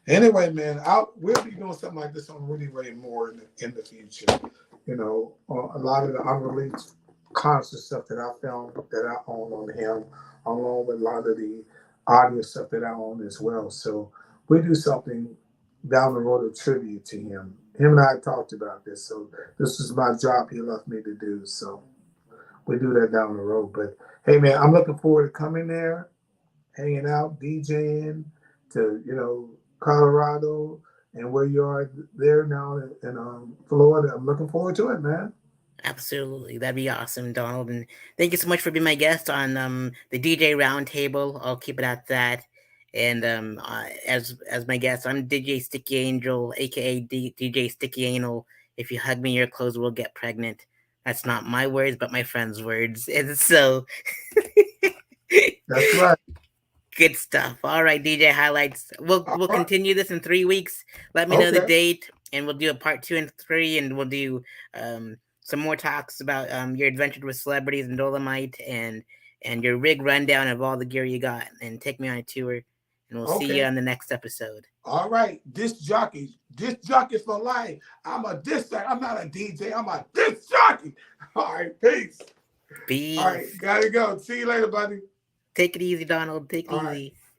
anyway, man, we'll be doing something like this on Really Ray more in the future. A lot of the unreleased concert stuff that I found that I own on him, along with a lot of the audio stuff that I own as well. So we do something down the road of tribute to him. Him and I talked about this, so this is my job he left me to do. So we do that down the road. But hey, man, I'm looking forward to coming there, hanging out, DJing to Colorado and where you are there now in Florida. I'm looking forward to it, man. Absolutely, that'd be awesome, Donald. And thank you so much for being my guest on the DJ Roundtable. I'll keep it at that. And as my guest, I'm DJ Sticky Angel, aka DJ Sticky Anal. If you hug me, your clothes will get pregnant. That's not my words, but my friend's words. And so, That's right. good stuff. All right, DJ highlights. We'll All we'll right. continue this in 3 weeks. Let me know the Okay. date, and we'll do a part 2 and 3, and we'll do some more talks about your adventures with celebrities and Dolomite, and your rig rundown of all the gear you got, and take me on a tour. And we'll see you Okay. on the next episode. All right. Disc jockey for life. I'm a disc jockey. I'm not a DJ. I'm a disc jockey. All right. Peace. All right. Peace. Gotta go. See you later, buddy. Take it easy, Donald. Take it All right. easy.